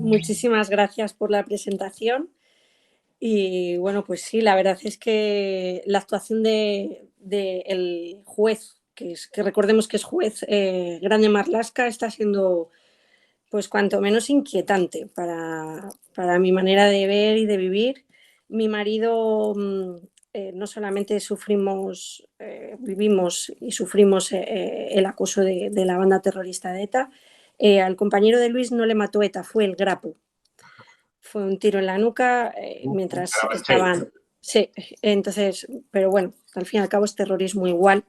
Muchísimas gracias por la presentación. Y bueno, pues sí, la verdad es que la actuación del juez, que recordemos que es juez, Grande Marlaska, está siendo pues cuanto menos inquietante para mi manera de ver y de vivir. Mi marido no solamente vivimos y sufrimos el acoso de la banda terrorista de ETA, al compañero de Luis no le mató ETA, fue el Grapo. Fue un tiro en la nuca mientras estaban... Sí, entonces, pero bueno, al fin y al cabo es terrorismo igual.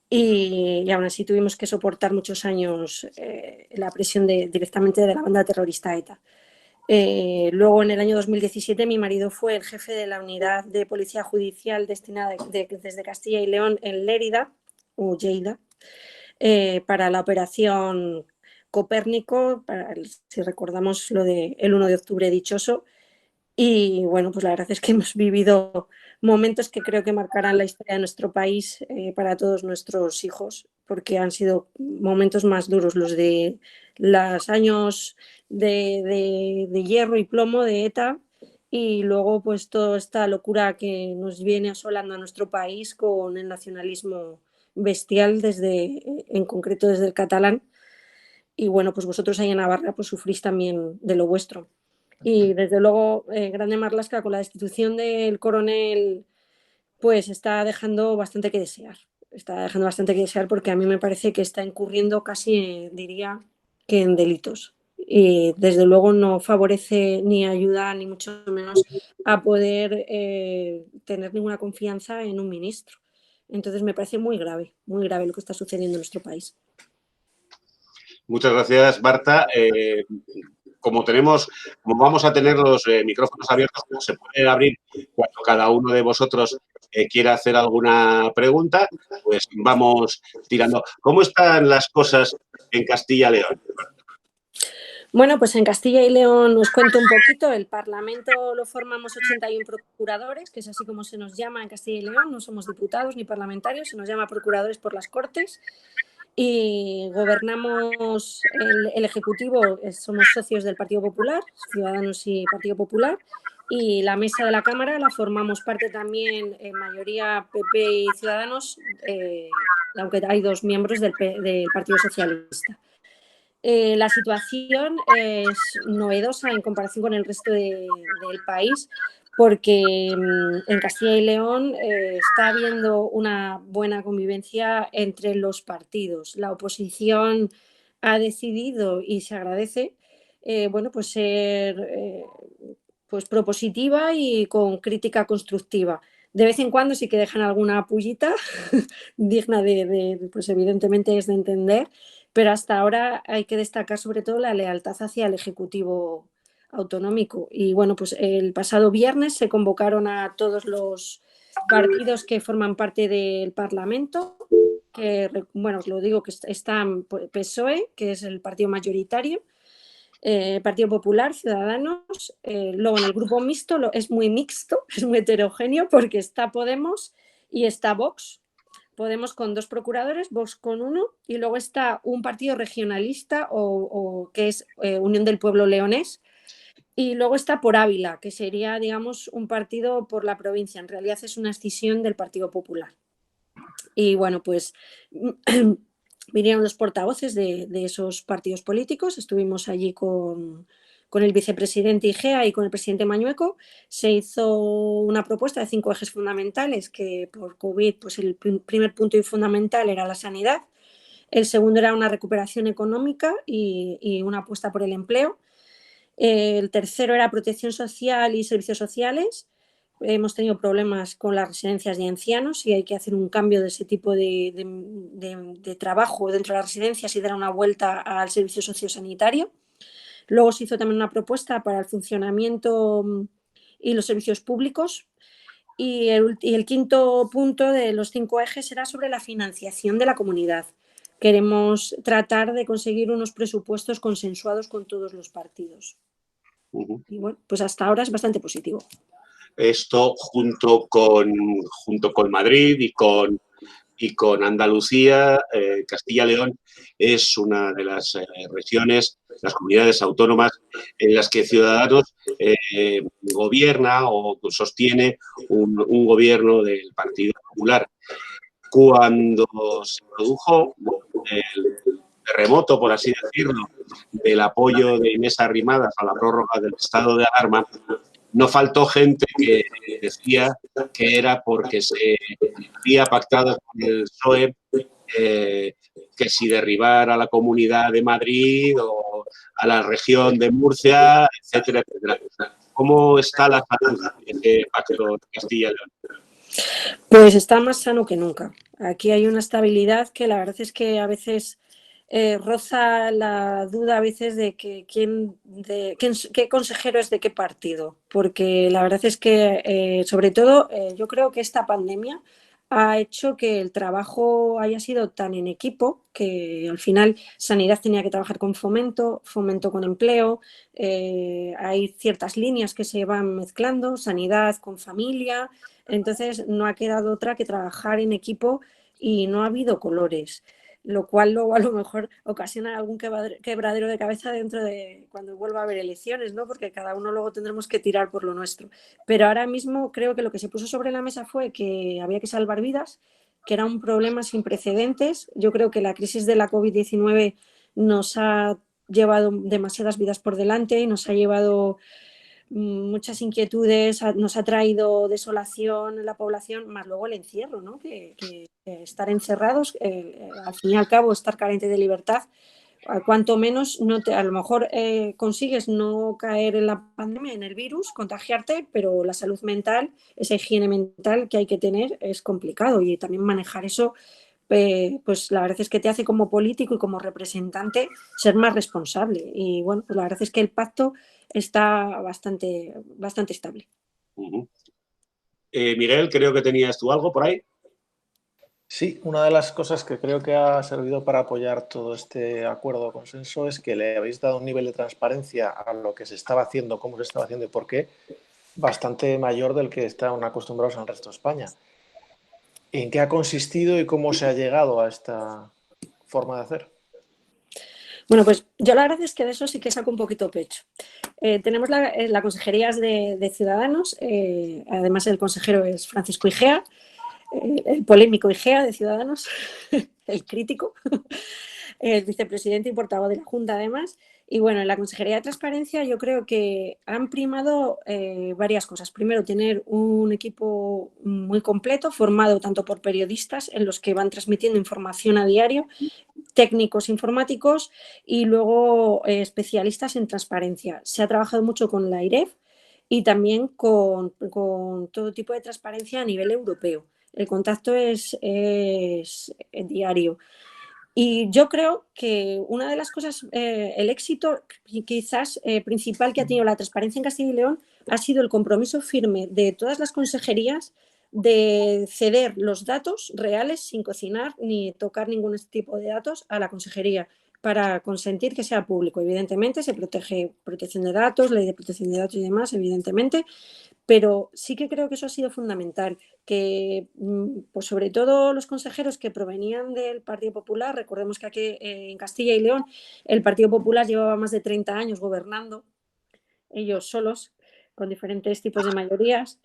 Y aún así tuvimos que soportar muchos años la presión directamente de la banda terrorista ETA. Luego, en el año 2017, mi marido fue el jefe de la unidad de policía judicial destinada desde Castilla y León en Lérida, o Lleida, para la operación Copérnico, si recordamos lo del 1 de octubre dichoso. Y bueno, pues la verdad es que hemos vivido momentos que creo que marcarán la historia de nuestro país para todos nuestros hijos, porque han sido momentos más duros los de los años de hierro y plomo de ETA, y luego pues toda esta locura que nos viene asolando a nuestro país con el nacionalismo bestial en concreto desde el catalán. Y bueno, pues vosotros ahí en Navarra pues sufrís también de lo vuestro. Y desde luego, Grande Marlaska, con la destitución del coronel, pues está dejando bastante que desear. Está dejando bastante que desear porque a mí me parece que está incurriendo casi, diría, que en delitos. Y desde luego no favorece ni ayuda, ni mucho menos, a poder tener ninguna confianza en un ministro. Entonces me parece muy grave lo que está sucediendo en nuestro país. Muchas gracias, Marta. Como vamos a tener los micrófonos abiertos, se puede abrir cuando cada uno de vosotros quiera hacer alguna pregunta, pues vamos tirando. ¿Cómo están las cosas en Castilla y León? Bueno, pues en Castilla y León os cuento un poquito. El Parlamento lo formamos 81 procuradores, que es así como se nos llama en Castilla y León. No somos diputados ni parlamentarios, se nos llama procuradores por las Cortes. Y gobernamos el Ejecutivo, somos socios del Partido Popular, Ciudadanos y Partido Popular, y la mesa de la Cámara la formamos parte también, en mayoría PP y Ciudadanos, aunque hay 2 miembros del Partido Socialista. La situación es novedosa en comparación con el resto del país, porque en Castilla y León está habiendo una buena convivencia entre los partidos. La oposición ha decidido, y se agradece, pues ser pues propositiva y con crítica constructiva. De vez en cuando sí que dejan alguna pullita digna pues evidentemente es de entender, pero hasta ahora hay que destacar sobre todo la lealtad hacia el Ejecutivo autonómico. Y bueno, pues el pasado viernes se convocaron a todos los partidos que forman parte del Parlamento, que, bueno, os lo digo, que están PSOE, que es el partido mayoritario, Partido Popular, Ciudadanos, luego en el grupo mixto es muy mixto, es muy heterogéneo porque está Podemos y está Vox. Podemos con 2 procuradores, Vox con 1, y luego está un partido regionalista que es Unión del Pueblo Leonés, y luego está Por Ávila, que sería, digamos, un partido por la provincia. En realidad es una escisión del Partido Popular. Y bueno, pues vinieron los portavoces de esos partidos políticos, estuvimos allí con el vicepresidente Igea y con el presidente Mañueco. Se hizo una propuesta de 5 ejes fundamentales, que por COVID pues el primer punto y fundamental era la sanidad, el segundo era una recuperación económica y una apuesta por el empleo, el tercero era protección social y servicios sociales. Hemos tenido problemas con las residencias de ancianos y hay que hacer un cambio de ese tipo de trabajo dentro de las residencias y dar una vuelta al servicio sociosanitario. Luego se hizo también una propuesta para el funcionamiento y los servicios públicos. Y el quinto punto de los 5 ejes era sobre la financiación de la comunidad. Queremos tratar de conseguir unos presupuestos consensuados con todos los partidos. Y bueno, pues hasta ahora es bastante positivo. Esto junto con Madrid y y con Andalucía, Castilla-León es una de las regiones, las comunidades autónomas en las que Ciudadanos gobierna o sostiene un gobierno del Partido Popular. Cuando se produjo el terremoto, por así decirlo, del apoyo de Inés Arrimadas a la prórroga del estado de alarma, no faltó gente que decía que era porque se había pactado con el PSOE que si derribar a la Comunidad de Madrid o a la región de Murcia, etcétera, etcétera. ¿Cómo está la salud de ese pacto de Castilla y León? Pues está más sano que nunca. Aquí hay una estabilidad que la verdad es que a veces roza la duda a veces de que qué consejero es de qué partido, porque la verdad es que sobre todo yo creo que esta pandemia ha hecho que el trabajo haya sido tan en equipo que al final Sanidad tenía que trabajar con Fomento, Fomento con Empleo, hay ciertas líneas que se van mezclando, Sanidad con familia, entonces no ha quedado otra que trabajar en equipo y no ha habido colores, lo cual luego a lo mejor ocasiona algún quebradero de cabeza dentro de cuando vuelva a haber elecciones, ¿no? Porque cada uno luego tendremos que tirar por lo nuestro. Pero ahora mismo creo que lo que se puso sobre la mesa fue que había que salvar vidas, que era un problema sin precedentes. Yo creo que la crisis de la COVID-19 nos ha llevado demasiadas vidas por delante y nos ha llevado muchas inquietudes, nos ha traído desolación en la población, más luego el encierro, ¿no? Que estar encerrados, al fin y al cabo, estar carente de libertad, cuanto menos a lo mejor consigues no caer en la pandemia, en el virus, contagiarte, pero la salud mental, esa higiene mental que hay que tener es complicado y también manejar eso, pues la verdad es que te hace como político y como representante ser más responsable. Y bueno, pues la verdad es que el pacto está bastante estable. Miguel, creo que tenías tú algo por ahí. Sí, una de las cosas que creo que ha servido para apoyar todo este acuerdo o consenso es que le habéis dado un nivel de transparencia a lo que se estaba haciendo, cómo se estaba haciendo y por qué, bastante mayor del que estaban acostumbrados en el resto de España. ¿En qué ha consistido y cómo se ha llegado a esta forma de hacer? Bueno, pues yo la verdad es que de eso sí que saco un poquito pecho. Tenemos la consejería de Ciudadanos, además el consejero es Francisco Igea, el polémico Igea de Ciudadanos, el crítico, el vicepresidente y portavoz de la Junta además. Y bueno, en la Consejería de Transparencia yo creo que han primado varias cosas. Primero, tener un equipo muy completo, formado tanto por periodistas en los que van transmitiendo información a diario, técnicos informáticos y luego especialistas en transparencia. Se ha trabajado mucho con la IREF y también con todo tipo de transparencia a nivel europeo. El contacto es diario. Y yo creo que una de las cosas, el éxito quizás principal que ha tenido la transparencia en Castilla y León ha sido el compromiso firme de todas las consejerías de ceder los datos reales sin cocinar ni tocar ningún tipo de datos a la consejería para consentir que sea público. Evidentemente se protege protección de datos, ley de protección de datos y demás, evidentemente, pero sí que creo que eso ha sido fundamental, que pues sobre todo los consejeros que provenían del Partido Popular, recordemos que aquí en Castilla y León el Partido Popular llevaba más de 30 años gobernando, ellos solos, con diferentes tipos de mayorías,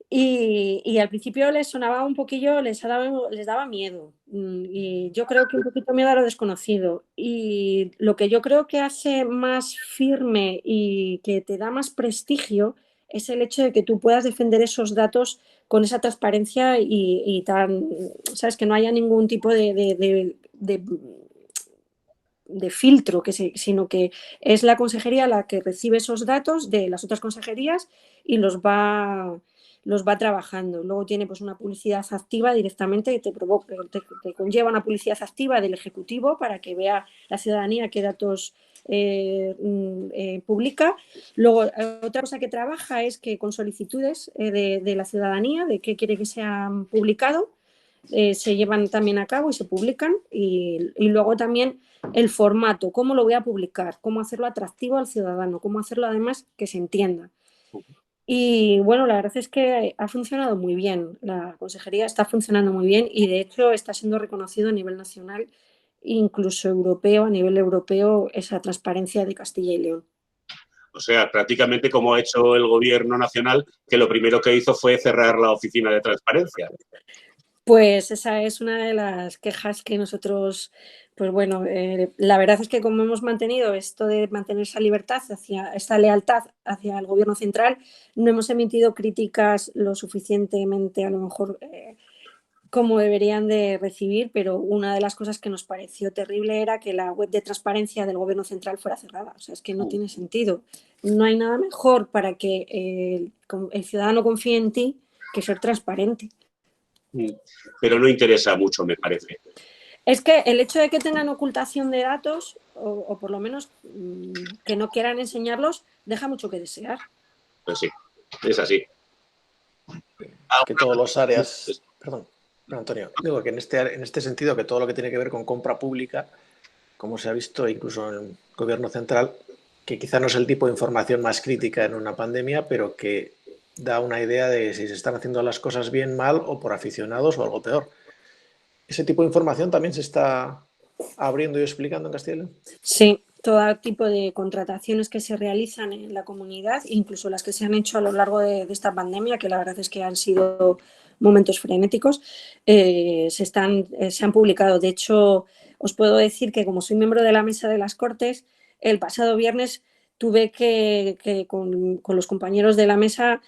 y al principio les sonaba un poquillo, les daba miedo, y yo creo que un poquito miedo a lo desconocido, y lo que yo creo que hace más firme y que te da más prestigio es el hecho de que tú puedas defender esos datos con esa transparencia y tan, sabes, que no haya ningún tipo de filtro, sino que es la consejería la que recibe esos datos de las otras consejerías y los va trabajando. Luego tiene pues una publicidad activa directamente que te conlleva una publicidad activa del Ejecutivo para que vea la ciudadanía qué datos publica. Luego, otra cosa que trabaja es que con solicitudes de la ciudadanía, de qué quiere que sean publicado, se llevan también a cabo y se publican. Y luego también el formato, cómo lo voy a publicar, cómo hacerlo atractivo al ciudadano, cómo hacerlo además que se entienda. Y bueno, la verdad es que ha funcionado muy bien. La consejería está funcionando muy bien y de hecho está siendo reconocido a nivel nacional, incluso europeo, a nivel europeo, esa transparencia de Castilla y León. O sea, prácticamente como ha hecho el gobierno nacional, que lo primero que hizo fue cerrar la oficina de transparencia. Pues esa es una de las quejas que nosotros, pues bueno, la verdad es que como hemos mantenido esto de mantener esa libertad, esta lealtad hacia el gobierno central, no hemos emitido críticas lo suficientemente, a lo mejor, como deberían de recibir, pero una de las cosas que nos pareció terrible era que la web de transparencia del gobierno central fuera cerrada. O sea, es que no tiene sentido. No hay nada mejor para que el ciudadano confíe en ti que ser transparente. Pero no interesa mucho, me parece. Es que el hecho de que tengan ocultación de datos, o por lo menos que no quieran enseñarlos, deja mucho que desear. Pues sí, es así. Que todas las áreas... Perdón, Antonio. Digo que en este sentido, que todo lo que tiene que ver con compra pública, como se ha visto incluso en el gobierno central, que quizá no es el tipo de información más crítica en una pandemia, pero que da una idea de si se están haciendo las cosas bien, mal o por aficionados o algo peor. ¿Ese tipo de información también se está abriendo y explicando en Castilla y León? Sí, todo tipo de contrataciones que se realizan en la comunidad, incluso las que se han hecho a lo largo de esta pandemia, que la verdad es que han sido momentos frenéticos, se han publicado. De hecho, os puedo decir que como soy miembro de la Mesa de las Cortes, el pasado viernes tuve que con los compañeros de la mesa,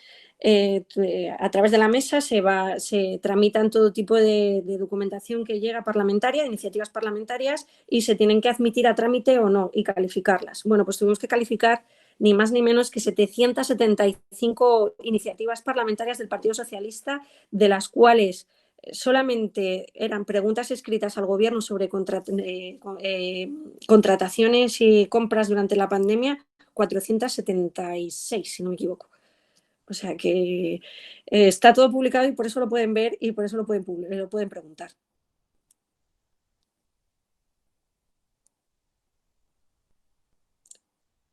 a través de la mesa se tramitan todo tipo de documentación que llega parlamentaria, iniciativas parlamentarias, y se tienen que admitir a trámite o no y calificarlas. Bueno, pues tuvimos que calificar ni más ni menos que 775 iniciativas parlamentarias del Partido Socialista, de las cuales solamente eran preguntas escritas al gobierno sobre contrataciones y compras durante la pandemia, 476, si no me equivoco. O sea que está todo publicado y por eso lo pueden ver y por eso lo pueden preguntar.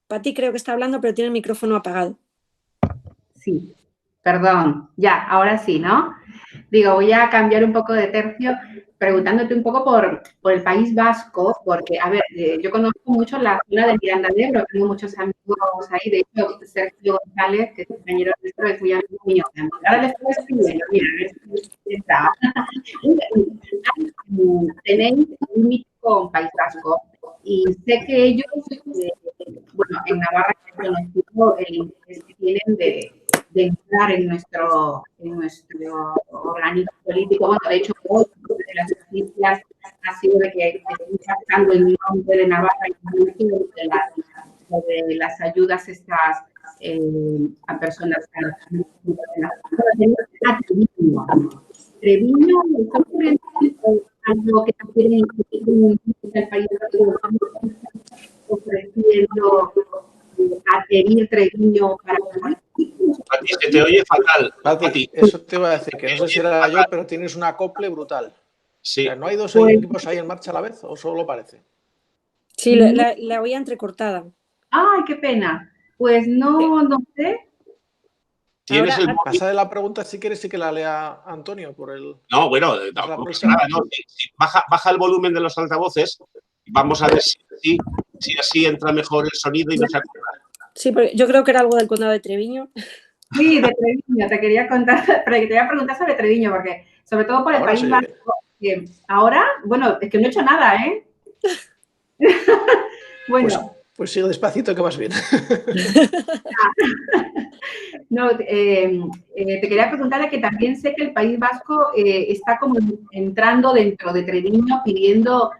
Pati creo que está hablando, pero tiene el micrófono apagado. Sí, perdón, ya, ahora sí, ¿no? Digo, voy a cambiar un poco de tercio preguntándote un poco por el País Vasco, porque, a ver, yo conozco mucho la zona de Miranda de Ebro, tengo muchos amigos ahí, de hecho, Sergio González, que es compañero nuestro, es muy amigo mío. Ahora le estoy escribiendo, mira, a ver si está. Tenéis un mítico País Vasco, y sé que ellos, bueno, en Navarra he conocido el interés que tienen de entrar en nuestro organismo político. Bueno, de hecho, hoy una de las noticias ha sido de que está sacando el nombre de Navarra y de las ayudas estas a personas a Treviño. Treviño está ocurriendo algo que también el país ofreciendo adherir Treviño para... Pati, se te oye fatal. Pati, eso te iba a decir, que no sé si era yo, pero tienes un acople brutal. Sí. O sea, ¿no hay dos equipos ahí en marcha a la vez o solo parece? Sí, la oía entrecortada. Ay, qué pena. Pues no sé. ¿Tienes Ahora, el pasa de la pregunta, si quieres, sí que la lea Antonio por el... No, bueno, no pasa nada, no. Baja el volumen de los altavoces y vamos a ver si así entra mejor el sonido y no se acorta. Sí, porque yo creo que era algo del condado de Treviño. Sí, de Treviño, te quería contar, pero te quería preguntar sobre Treviño, porque sobre todo por el País Vasco, ahora, bueno, es que no he hecho nada, ¿eh? Bueno. Pues sigo despacito que vas bien. No, te quería preguntar que también sé que el País Vasco está como entrando dentro de Treviño pidiendo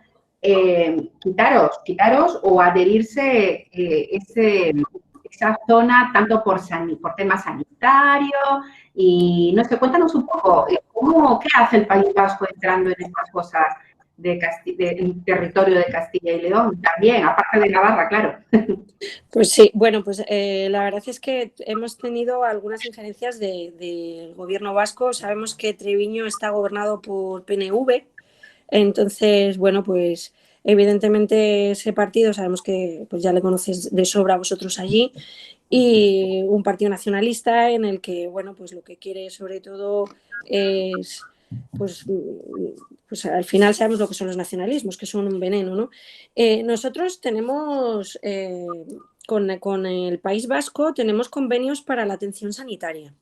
quitaros o adherirse esa zona tanto por temas sanitarios y no sé, cuéntanos un poco, ¿qué hace el País Vasco entrando en estas cosas en territorio de Castilla y León? También, aparte de Navarra, claro. Pues sí, bueno, pues la verdad es que hemos tenido algunas injerencias del gobierno vasco. Sabemos que Treviño está gobernado por PNV, entonces, bueno, pues evidentemente ese partido sabemos que pues ya le conoces de sobra a vosotros allí y un partido nacionalista en el que, bueno, pues lo que quiere sobre todo es, pues al final sabemos lo que son los nacionalismos, que son un veneno, ¿no? Nosotros tenemos, con el País Vasco, tenemos convenios para la atención sanitaria.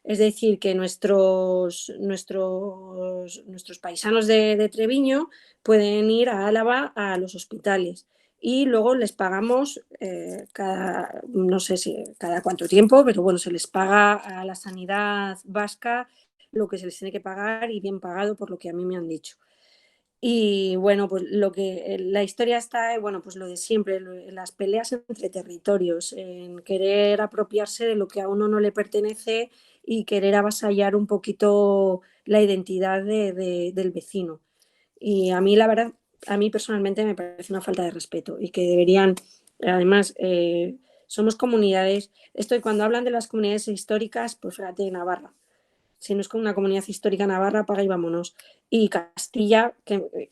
Es decir, que nuestros paisanos de Treviño pueden ir a Álava a los hospitales y luego les pagamos no sé si cada cuánto tiempo, pero bueno, se les paga a la sanidad vasca lo que se les tiene que pagar y bien pagado por lo que a mí me han dicho. Y bueno, pues la historia está, bueno, pues lo de siempre, en las peleas entre territorios, en querer apropiarse de lo que a uno no le pertenece y querer avasallar un poquito la identidad del vecino. Y a mí, la verdad, a mí personalmente me parece una falta de respeto y que deberían, además, somos comunidades, cuando hablan de las comunidades históricas, pues fíjate, Navarra. Si no es con una comunidad histórica navarra, paga y vámonos. Y Castilla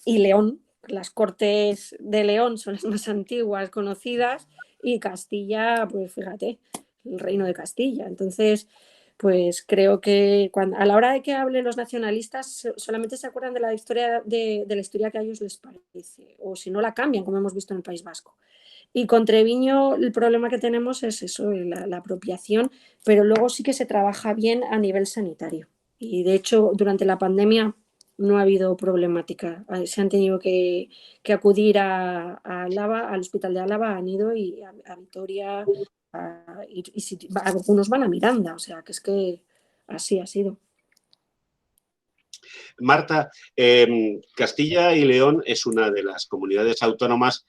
y León, las Cortes de León son las más antiguas conocidas y Castilla, pues fíjate, el reino de Castilla. Entonces, pues creo que a la hora de que hablen los nacionalistas solamente se acuerdan de la historia de la historia que a ellos les parece, o si no la cambian, como hemos visto en el País Vasco. Y con Treviño el problema que tenemos es eso, la apropiación, pero luego sí que se trabaja bien a nivel sanitario. Y de hecho, durante la pandemia no ha habido problemática. Se han tenido que acudir a Álava, al hospital de Álava, han ido y a Vitoria, algunos van a Miranda, o sea, que es que así ha sido. Marta, Castilla y León es una de las comunidades autónomas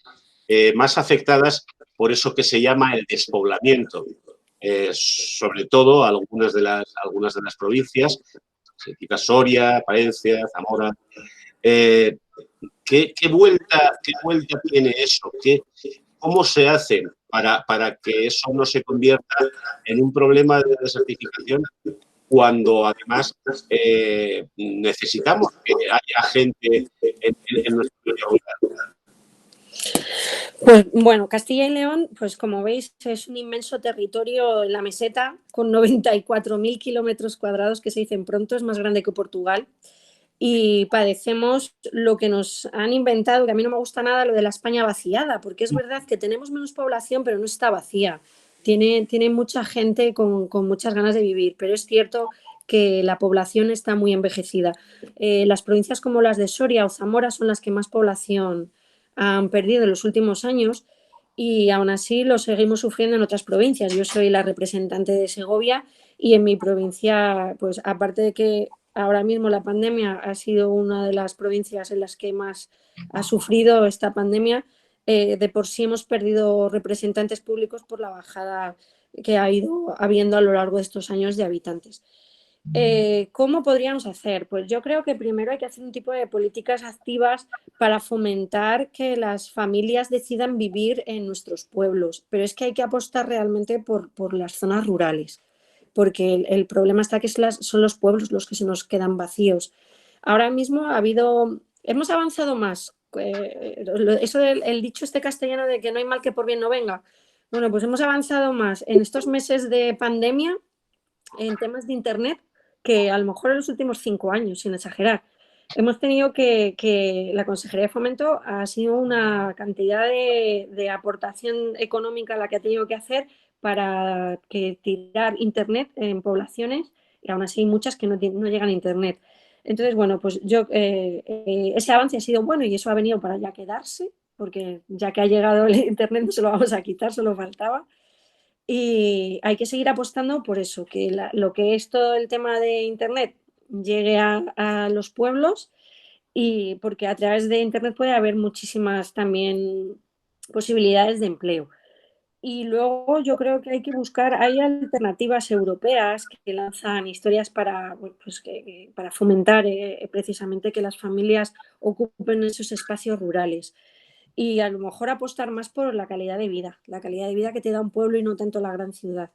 más afectadas por eso que se llama el despoblamiento. Sobre todo algunas de las provincias, se cita Soria, Palencia, Zamora. ¿Qué vuelta tiene eso? ¿Cómo se hace para que eso no se convierta en un problema de desertificación cuando además necesitamos que haya gente en nuestro lugar? Pues bueno, Castilla y León, pues como veis, es un inmenso territorio en la meseta con 94.000 kilómetros cuadrados, que se dicen pronto, es más grande que Portugal. Y padecemos lo que nos han inventado, que a mí no me gusta nada, lo de la España vaciada, porque es verdad que tenemos menos población, pero no está vacía. Tiene mucha gente con muchas ganas de vivir, pero es cierto que la población está muy envejecida. Las provincias como las de Soria o Zamora son las que más población han perdido en los últimos años y aún así lo seguimos sufriendo en otras provincias. Yo soy la representante de Segovia y en mi provincia, pues aparte de que ahora mismo la pandemia ha sido una de las provincias en las que más ha sufrido esta pandemia, de por sí hemos perdido representantes públicos por la bajada que ha ido habiendo a lo largo de estos años de habitantes. ¿Cómo podríamos hacer? Pues yo creo que primero hay que hacer un tipo de políticas activas para fomentar que las familias decidan vivir en nuestros pueblos, pero es que hay que apostar realmente por las zonas rurales, porque el problema está que son los pueblos los que se nos quedan vacíos. Ahora mismo hemos avanzado más. Eso del dicho castellano de que no hay mal que por bien no venga. Bueno, pues hemos avanzado más en estos meses de pandemia en temas de Internet que a lo mejor en los últimos 5 años, sin exagerar. Hemos tenido que la Consejería de Fomento ha sido una cantidad de aportación económica la que ha tenido que hacer para que tirar Internet en poblaciones y aún así hay muchas que no llegan a Internet. Entonces, bueno, pues ese avance ha sido bueno y eso ha venido para ya quedarse, porque ya que ha llegado el Internet no se lo vamos a quitar, solo faltaba. Y hay que seguir apostando por eso, que lo que es todo el tema de Internet llegue a los pueblos y porque a través de Internet puede haber muchísimas también posibilidades de empleo. Y luego yo creo que hay que buscar, hay alternativas europeas que lanzan historias para, pues para fomentar precisamente que las familias ocupen esos espacios rurales y a lo mejor apostar más por la calidad de vida que te da un pueblo y no tanto la gran ciudad.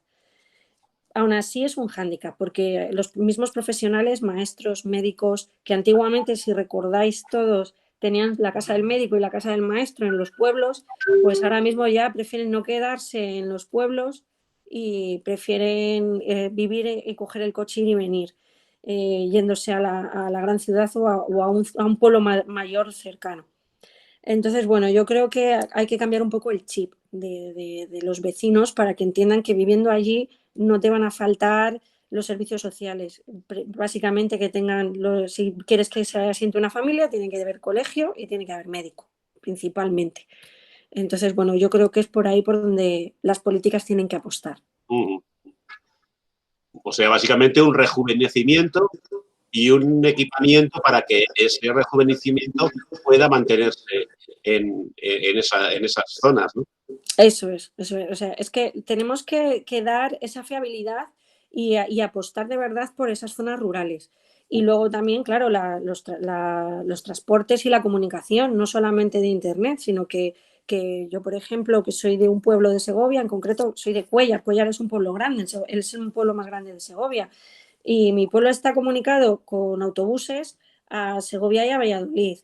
Aún así es un hándicap, porque los mismos profesionales, maestros, médicos, que antiguamente, si recordáis todos, tenían la casa del médico y la casa del maestro en los pueblos, pues ahora mismo ya prefieren no quedarse en los pueblos y prefieren vivir y coger el coche y venir, yéndose a la gran ciudad o a un pueblo mayor cercano. Entonces, bueno, yo creo que hay que cambiar un poco el chip de los vecinos para que entiendan que viviendo allí no te van a faltar los servicios sociales. Básicamente que tengan, si quieres que se asiente una familia, tiene que haber colegio y tiene que haber médico, principalmente. Entonces, bueno, yo creo que es por ahí por donde las políticas tienen que apostar. O sea, básicamente un rejuvenecimiento y un equipamiento para que ese rejuvenecimiento pueda mantenerse en esas zonas, ¿no? Eso es. O sea, es que tenemos que dar esa fiabilidad y apostar de verdad por esas zonas rurales. Y luego también, claro, los transportes y la comunicación, no solamente de Internet, sino que yo, por ejemplo, que soy de un pueblo de Segovia, en concreto soy de Cuéllar. Cuéllar es un pueblo grande, es un pueblo más grande de Segovia. Y mi pueblo está comunicado con autobuses a Segovia y a Valladolid.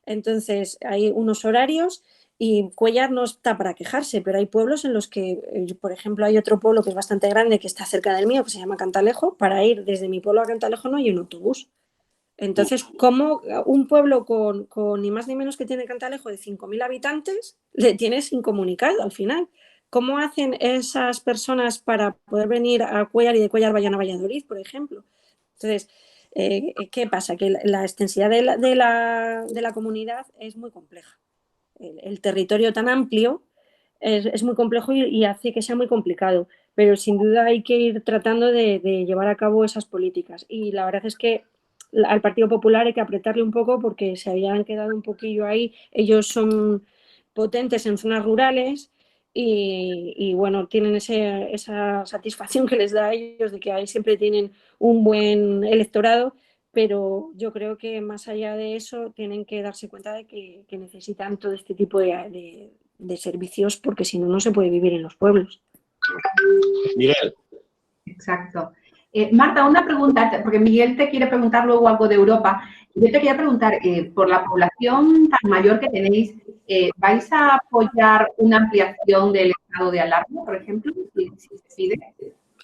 Entonces, hay unos horarios y Cuéllar no está para quejarse, pero hay pueblos en los que, por ejemplo, hay otro pueblo que es bastante grande, que está cerca del mío, que se llama Cantalejo. Para ir desde mi pueblo a Cantalejo no hay un autobús. Entonces, ¿cómo un pueblo con ni más ni menos que tiene Cantalejo de 5.000 habitantes le tienes incomunicado al final? ¿Cómo hacen esas personas para poder venir a Cuéllar y de Cuéllar vayan a Valladolid, por ejemplo? Entonces, ¿qué pasa? Que la extensidad de la comunidad es muy compleja. El territorio tan amplio es muy complejo y hace que sea muy complicado, pero sin duda hay que ir tratando de llevar a cabo esas políticas. Y la verdad es que al Partido Popular hay que apretarle un poco porque se habían quedado un poquillo ahí. Ellos son potentes en zonas rurales y bueno, tienen esa satisfacción que les da a ellos de que ahí siempre tienen un buen electorado, pero yo creo que más allá de eso tienen que darse cuenta de que necesitan todo este tipo de servicios porque si no, no se puede vivir en los pueblos. Miguel. Exacto. Marta, una pregunta, porque Miguel te quiere preguntar luego algo de Europa. Yo te quería preguntar, por la población tan mayor que tenéis, ¿vais a apoyar una ampliación del estado de alarma, por ejemplo, si se pide?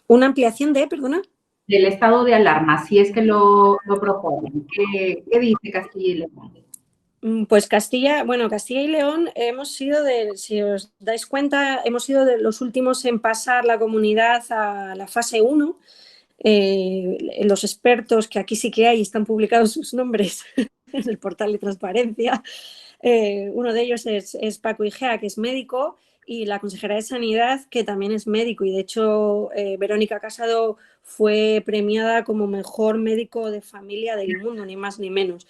¿Una ampliación perdona? Del estado de alarma, si es que lo proponen. ¿Qué dice Castilla y León? Pues Castilla y León hemos sido si os dais cuenta, hemos sido de los últimos en pasar la comunidad a la fase 1. Los expertos, que aquí sí que hay, están publicados sus nombres en el portal de transparencia. Uno de ellos es Paco Igea, que es médico, y la consejera de Sanidad, que también es médico. Y de hecho, Verónica Casado fue premiada como mejor médico de familia del mundo, ni más ni menos.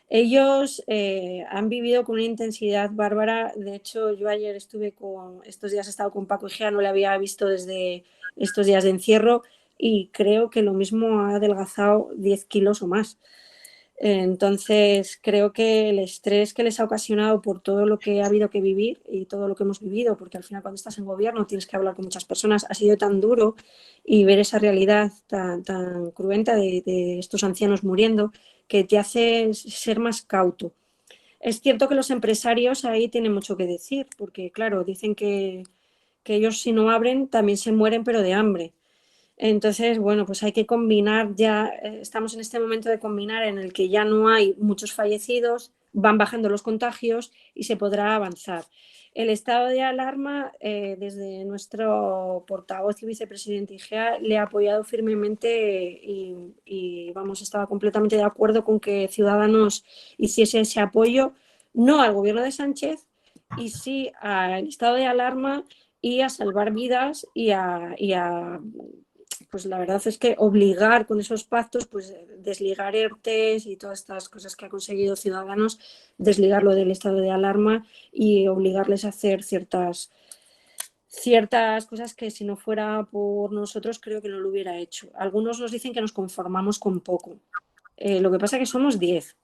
Ellos han vivido con una intensidad bárbara. De hecho, yo ayer estos días he estado con Paco Igea, no le había visto desde estos días de encierro y creo que lo mismo ha adelgazado 10 kilos o más. Entonces, creo que el estrés que les ha ocasionado por todo lo que ha habido que vivir y todo lo que hemos vivido, porque al final cuando estás en gobierno tienes que hablar con muchas personas, ha sido tan duro y ver esa realidad tan cruenta de estos ancianos muriendo que te hace ser más cauto. Es cierto que los empresarios ahí tienen mucho que decir, porque claro, dicen que ellos si no abren también se mueren, pero de hambre. Entonces, bueno, pues hay que combinar ya, estamos en este momento de combinar en el que ya no hay muchos fallecidos, van bajando los contagios y se podrá avanzar. El estado de alarma, desde nuestro portavoz y vicepresidente Igea, le ha apoyado firmemente y vamos, estaba completamente de acuerdo con que Ciudadanos hiciese ese apoyo, no al gobierno de Sánchez, y sí al estado de alarma y a salvar vidas pues la verdad es que obligar con esos pactos, pues desligar ERTEs y todas estas cosas que ha conseguido Ciudadanos, desligarlo del estado de alarma y obligarles a hacer ciertas cosas que si no fuera por nosotros creo que no lo hubiera hecho. Algunos nos dicen que nos conformamos con poco. Lo que pasa es que somos 10.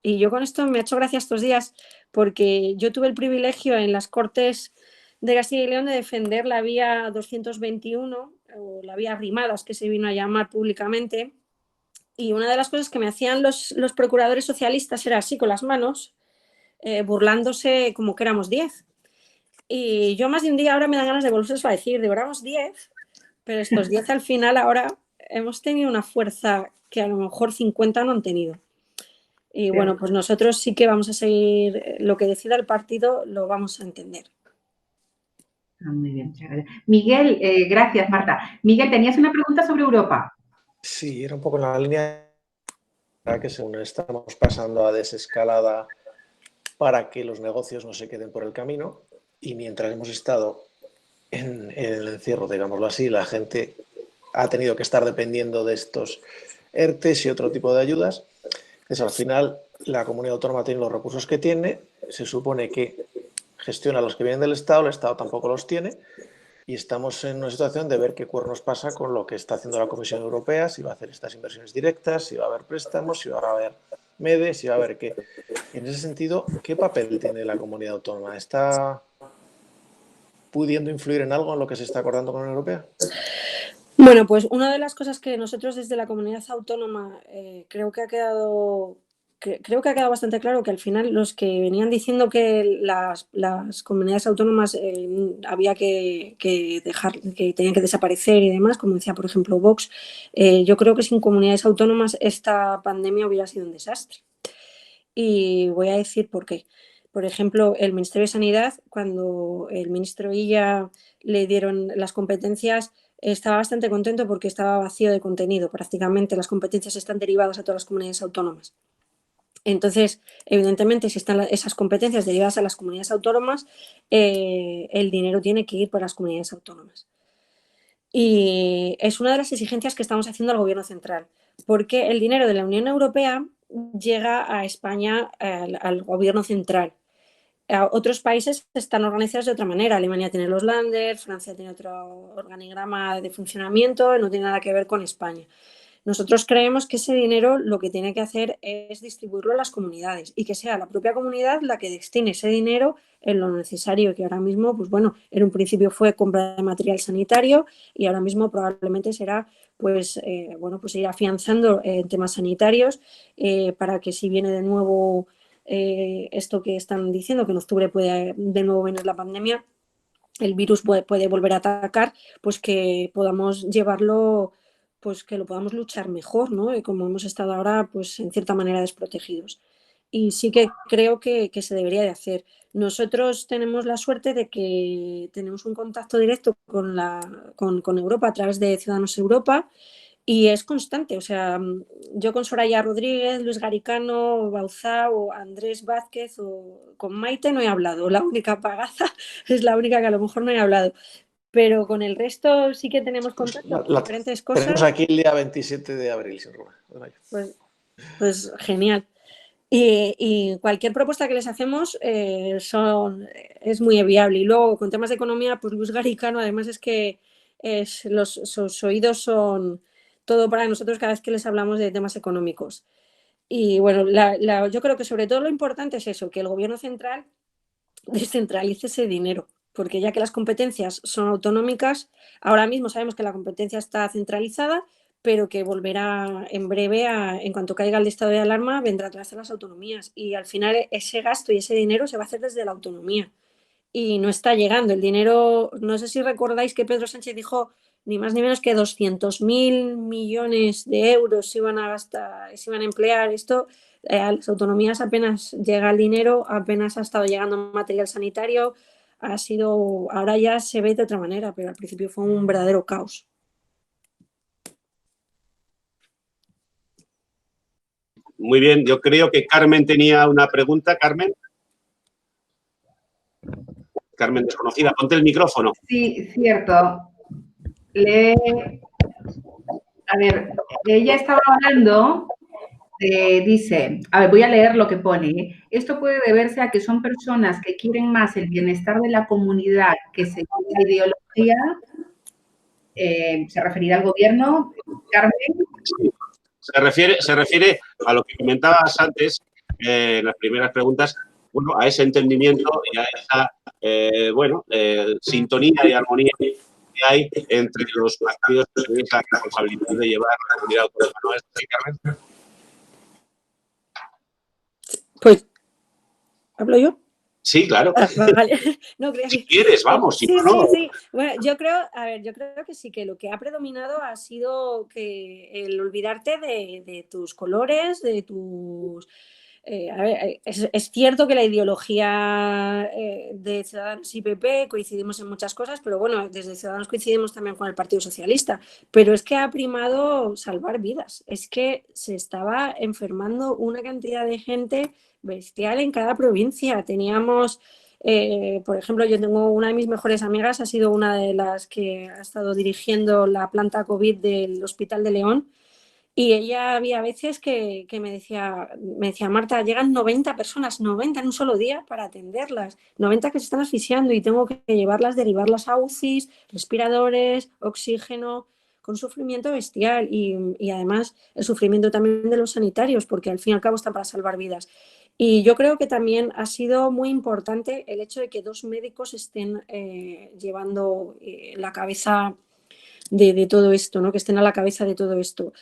Y yo con esto me ha hecho gracia estos días porque yo tuve el privilegio en las Cortes de Castilla y León de defender la vía 221 o la vía Arrimadas, que se vino a llamar públicamente. Y una de las cosas que me hacían los procuradores socialistas era así, con las manos, burlándose como que éramos 10. Y yo más de un día ahora me dan ganas de volverles a decir, de verdad, 10, pero estos 10 al final ahora hemos tenido una fuerza que a lo mejor 50 no han tenido. Y bueno, pues nosotros sí que vamos a seguir, lo que decida el partido lo vamos a entender. Muy bien, muchas gracias. Miguel, gracias, Marta. Miguel, ¿tenías una pregunta sobre Europa? Sí, era un poco en la línea que según estamos pasando a desescalada para que los negocios no se queden por el camino, y mientras hemos estado en el encierro, digámoslo así, la gente ha tenido que estar dependiendo de estos ERTES y otro tipo de ayudas. Entonces, al final, la comunidad autónoma tiene los recursos que tiene, se supone que gestiona los que vienen del Estado, el Estado tampoco los tiene, y estamos en una situación de ver qué cuernos pasa con lo que está haciendo la Comisión Europea, si va a hacer estas inversiones directas, si va a haber préstamos, si va a haber MEDE, si va a haber qué. En ese sentido, ¿qué papel tiene la comunidad autónoma? ¿Está pudiendo influir en algo en lo que se está acordando con la Unión Europea? Bueno, pues una de las cosas que nosotros desde la comunidad autónoma creo que ha quedado bastante claro, que al final los que venían diciendo que las comunidades autónomas había que dejar, que tenían que desaparecer y demás, como decía por ejemplo Vox, yo creo que sin comunidades autónomas esta pandemia hubiera sido un desastre. Y voy a decir por qué. Por ejemplo, el Ministerio de Sanidad, cuando el ministro Illa le dieron las competencias, estaba bastante contento porque estaba vacío de contenido. Prácticamente las competencias están derivadas a todas las comunidades autónomas. Entonces, evidentemente, si están esas competencias derivadas a las comunidades autónomas, el dinero tiene que ir para las comunidades autónomas. Y es una de las exigencias que estamos haciendo al Gobierno central, porque el dinero de la Unión Europea llega a España, al Gobierno central. Otros países están organizados de otra manera. Alemania tiene los Länder, Francia tiene otro organigrama de funcionamiento, no tiene nada que ver con España. Nosotros creemos que ese dinero lo que tiene que hacer es distribuirlo a las comunidades y que sea la propia comunidad la que destine ese dinero en lo necesario, que ahora mismo, pues bueno, en un principio fue compra de material sanitario y ahora mismo probablemente será pues ir afianzando en temas sanitarios para que si viene de nuevo esto que están diciendo, que en octubre puede de nuevo venir la pandemia, el virus puede volver a atacar, pues que podamos llevarlo, pues que lo podamos luchar mejor, ¿no? Y como hemos estado ahora, pues en cierta manera desprotegidos. Y sí que creo que se debería de hacer. Nosotros tenemos la suerte de que tenemos un contacto directo con Europa a través de Ciudadanos Europa y es constante. O sea, yo con Soraya Rodríguez, Luis Garicano, Bauzá o Andrés Vázquez o con Maite no he hablado. La única pagaza es la única que a lo mejor no he hablado. Pero con el resto sí que tenemos contacto con diferentes cosas. Tenemos aquí el día 27 de abril, sin duda. Pues genial. Y cualquier propuesta que les hacemos es muy viable. Y luego, con temas de economía, pues Luis Garicano, además es que sus oídos son todo para nosotros cada vez que les hablamos de temas económicos. Y bueno, yo creo que sobre todo lo importante es eso, que el gobierno central descentralice ese dinero, porque ya que las competencias son autonómicas, ahora mismo sabemos que la competencia está centralizada, pero que volverá en breve, en cuanto caiga el estado de alarma, vendrá a través de las autonomías. Y al final ese gasto y ese dinero se va a hacer desde la autonomía. Y no está llegando. El dinero, no sé si recordáis que Pedro Sánchez dijo ni más ni menos que 200.000 millones de euros se iban a gastar, se iban a emplear. Esto a las autonomías apenas llega el dinero, apenas ha estado llegando material sanitario, ahora ya se ve de otra manera, pero al principio fue un verdadero caos. Muy bien, yo creo que Carmen tenía una pregunta. Carmen. Carmen desconocida, ponte el micrófono. Sí, cierto. A ver, ella estaba hablando, dice, a ver, voy a leer lo que pone. Esto puede deberse a que son personas que quieren más el bienestar de la comunidad que seguir la ideología. ¿Se referirá al gobierno, Carmen? Sí. Se refiere a lo que comentabas antes en las primeras preguntas, bueno, a ese entendimiento y a esa, sintonía y armonía que hay entre los partidos que tienen la responsabilidad de llevar la comunidad autónoma. ¿No es así, Carmen? Pues, ¿hablo yo? Sí, claro. Vale. No, Si quieres, vamos, si sí, no, no. sí. Bueno, yo creo que sí, que lo que ha predominado ha sido que el olvidarte de tus colores, de tus... a ver, es cierto que la ideología de Ciudadanos y PP coincidimos en muchas cosas, pero bueno, desde Ciudadanos coincidimos también con el Partido Socialista. Pero es que ha primado salvar vidas. Es que se estaba enfermando una cantidad de gente bestial en cada provincia. Teníamos, por ejemplo, yo tengo una de mis mejores amigas, ha sido una de las que ha estado dirigiendo la planta COVID del Hospital de León. Y ella había veces que me decía, Marta, llegan 90 personas, 90 en un solo día para atenderlas, 90 que se están asfixiando y tengo que llevarlas, derivarlas a UCIs, respiradores, oxígeno, con sufrimiento bestial y además el sufrimiento también de los sanitarios, porque al fin y al cabo están para salvar vidas. Y yo creo que también ha sido muy importante el hecho de que 2 médicos estén llevando la cabeza de todo esto, ¿no? Que estén a la cabeza de todo esto.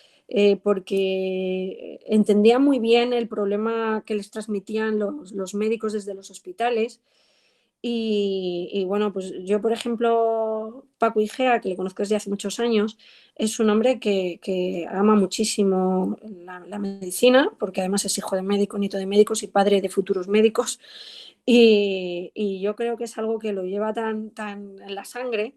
Porque entendía muy bien el problema que les transmitían los médicos desde los hospitales. Y bueno, pues yo, por ejemplo, Paco Igea, que le conozco desde hace muchos años, es un hombre que ama muchísimo la medicina, porque además es hijo de médico, nieto de médicos y padre de futuros médicos. Y yo creo que es algo que lo lleva tan en la sangre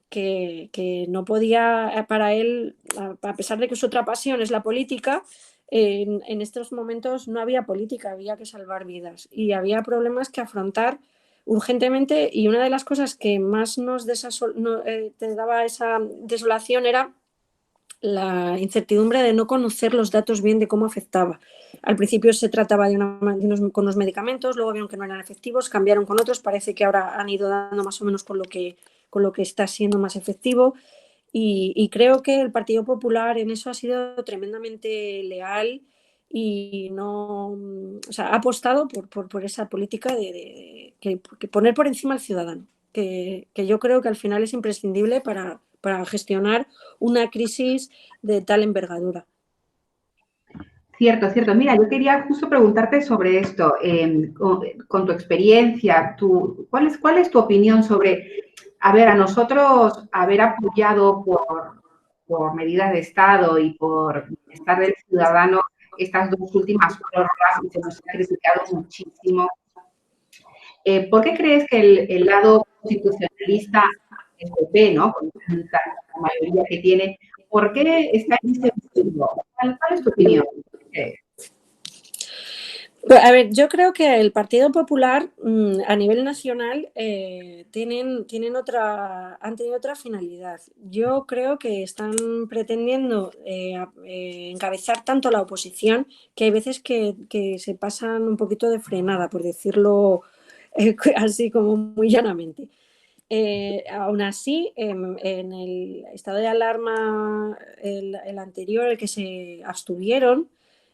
que no podía, para él, a pesar de que su otra pasión es la política, en estos momentos no había política, había que salvar vidas y había problemas que afrontar urgentemente, y una de las cosas que más te daba esa desolación era la incertidumbre de no conocer los datos bien de cómo afectaba. Al principio se trataba con unos medicamentos, luego vieron que no eran efectivos, cambiaron con otros, parece que ahora han ido dando más o menos con lo que está siendo más efectivo, y creo que el Partido Popular en eso ha sido tremendamente leal y no, o sea, ha apostado por esa política que poner por encima al ciudadano, que yo creo que al final es imprescindible para gestionar una crisis de tal envergadura. Cierto, cierto. Mira, yo quería justo preguntarte sobre esto, con tu experiencia, ¿cuál es tu opinión sobre, a ver, a nosotros haber apoyado por medidas de Estado y por bienestar del ciudadano estas 2 últimas prórrogas, y se nos ha criticado muchísimo? ¿Por qué crees que el lado constitucionalista, el PP, ¿no? Con la mayoría que tiene, ¿por qué está en ese punto? ¿Cuál es tu opinión? A ver, yo creo que el Partido Popular a nivel nacional han tenido otra finalidad. Yo creo que están pretendiendo encabezar tanto la oposición que hay veces que se pasan un poquito de frenada, por decirlo así como muy llanamente. Aún así, en el estado de alarma, el anterior, el que se abstuvieron,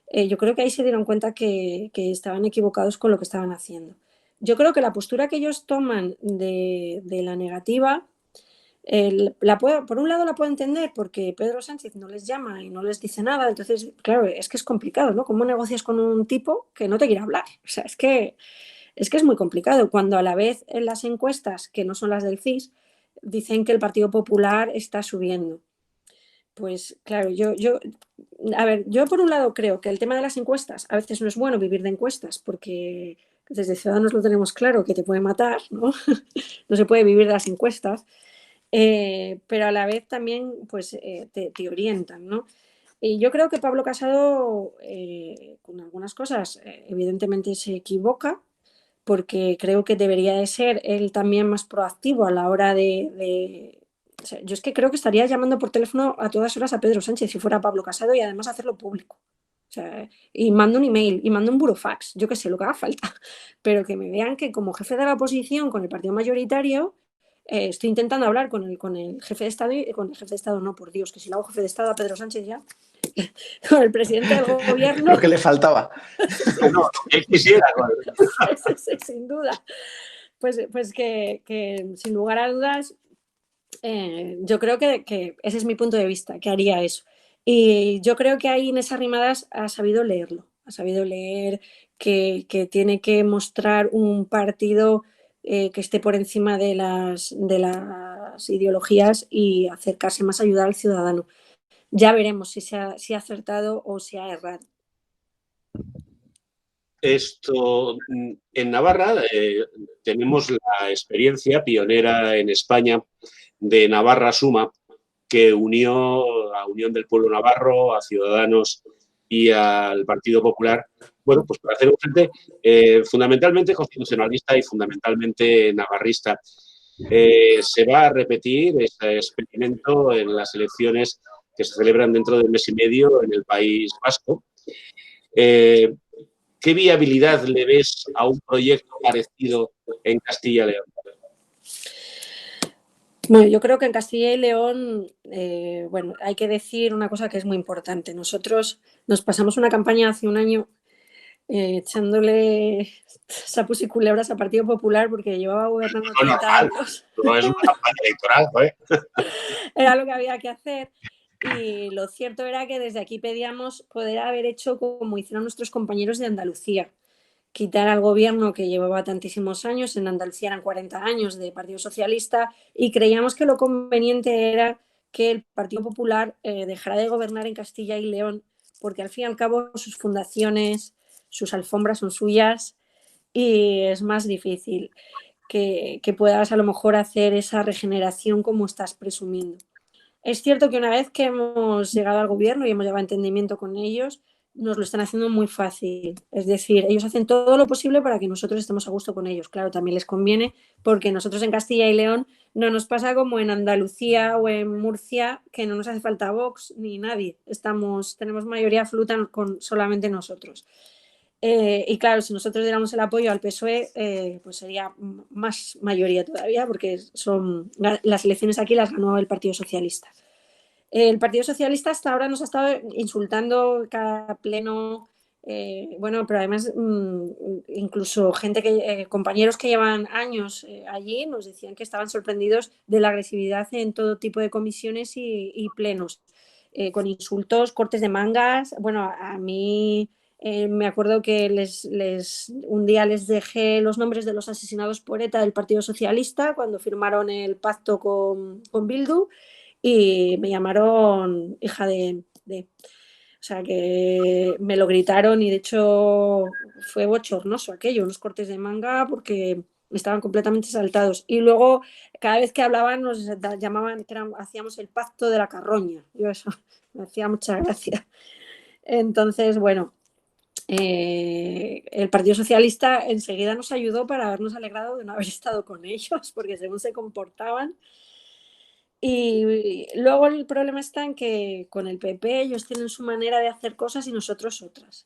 yo creo que ahí se dieron cuenta que estaban equivocados con lo que estaban haciendo. Yo creo que la postura que ellos toman de la negativa, por un lado la puedo entender porque Pedro Sánchez no les llama y no les dice nada, entonces, claro, es que es complicado, ¿no? ¿Cómo negocias con un tipo que no te quiere hablar? O sea, es que es muy complicado, cuando a la vez en las encuestas, que no son las del CIS, dicen que el Partido Popular está subiendo. Pues claro, a ver, yo por un lado creo que el tema de las encuestas, a veces no es bueno vivir de encuestas, porque desde Ciudadanos lo tenemos claro que te puede matar, ¿no? No se puede vivir de las encuestas, pero a la vez también pues te orientan, ¿no? Y yo creo que Pablo Casado, con algunas cosas, evidentemente se equivoca, porque creo que debería de ser él también más proactivo a la hora o sea, yo es que creo que estaría llamando por teléfono a todas horas a Pedro Sánchez si fuera Pablo Casado, y además hacerlo público. O sea, y mando un email, y mando un burofax, yo qué sé, lo que haga falta. Pero que me vean que como jefe de la oposición con el partido mayoritario, estoy intentando hablar con el jefe de Estado, y con el jefe de Estado no, por Dios, que si lo hago jefe de Estado a Pedro Sánchez ya, con el presidente del gobierno. Lo que le faltaba. No, él quisiera. Sin duda. Pues que sin lugar a dudas, yo creo que ese es mi punto de vista, que haría eso. Y yo creo que ahí en esas rimadas ha sabido leerlo, ha sabido leer que tiene que mostrar un partido que esté por encima de las ideologías y acercarse más a ayudar al ciudadano. Ya veremos si ha acertado o si ha errado. Esto, en Navarra tenemos la experiencia pionera en España de Navarra Suma, que unió a Unión del Pueblo Navarro, a Ciudadanos y al Partido Popular, bueno, pues para hacer un frente fundamentalmente constitucionalista y fundamentalmente navarrista. Se va a repetir este experimento en las elecciones que se celebran dentro de un mes y medio en el País Vasco. ¿Qué viabilidad le ves a un proyecto parecido en Castilla y León? Bueno, yo creo que en Castilla y León, bueno, hay que decir una cosa que es muy importante. Nosotros nos pasamos una campaña hace un año echándole sapos y culebras al Partido Popular porque llevaba gobernando 30 años. No es una campaña electoral, ¿eh? Era lo que había que hacer. Y lo cierto era que desde aquí pedíamos poder haber hecho como hicieron nuestros compañeros de Andalucía. Quitar al gobierno que llevaba tantísimos años, en Andalucía eran 40 años de Partido Socialista, y creíamos que lo conveniente era que el Partido Popular dejara de gobernar en Castilla y León, porque al fin y al cabo sus fundaciones, sus alfombras son suyas y es más difícil que puedas a lo mejor hacer esa regeneración como estás presumiendo. Es cierto que una vez que hemos llegado al gobierno y hemos llegado a entendimiento con ellos, nos lo están haciendo muy fácil. Es decir, ellos hacen todo lo posible para que nosotros estemos a gusto con ellos. Claro, también les conviene porque nosotros en Castilla y León no nos pasa como en Andalucía o en Murcia, que no nos hace falta Vox ni nadie. Tenemos mayoría absoluta con solamente nosotros. Y claro, si nosotros diéramos el apoyo al PSOE, pues sería más mayoría todavía, porque las elecciones aquí las ganó el Partido Socialista. El Partido Socialista hasta ahora nos ha estado insultando cada pleno, bueno, pero además incluso compañeros que llevan años allí nos decían que estaban sorprendidos de la agresividad en todo tipo de comisiones y plenos, con insultos, cortes de mangas. Bueno, a mí me acuerdo que un día les dejé los nombres de los asesinados por ETA del Partido Socialista cuando firmaron el pacto con Bildu. Y me llamaron hija de... O sea, que me lo gritaron y de hecho fue bochornoso aquello, unos cortes de manga porque estaban completamente saltados. Y luego, cada vez que hablaban, nos llamaban que hacíamos el pacto de la carroña. Yo eso me hacía mucha gracia. Entonces, bueno, el Partido Socialista enseguida nos ayudó para habernos alegrado de no haber estado con ellos, porque según se comportaban... Y luego el problema está en que con el PP ellos tienen su manera de hacer cosas y nosotros otras.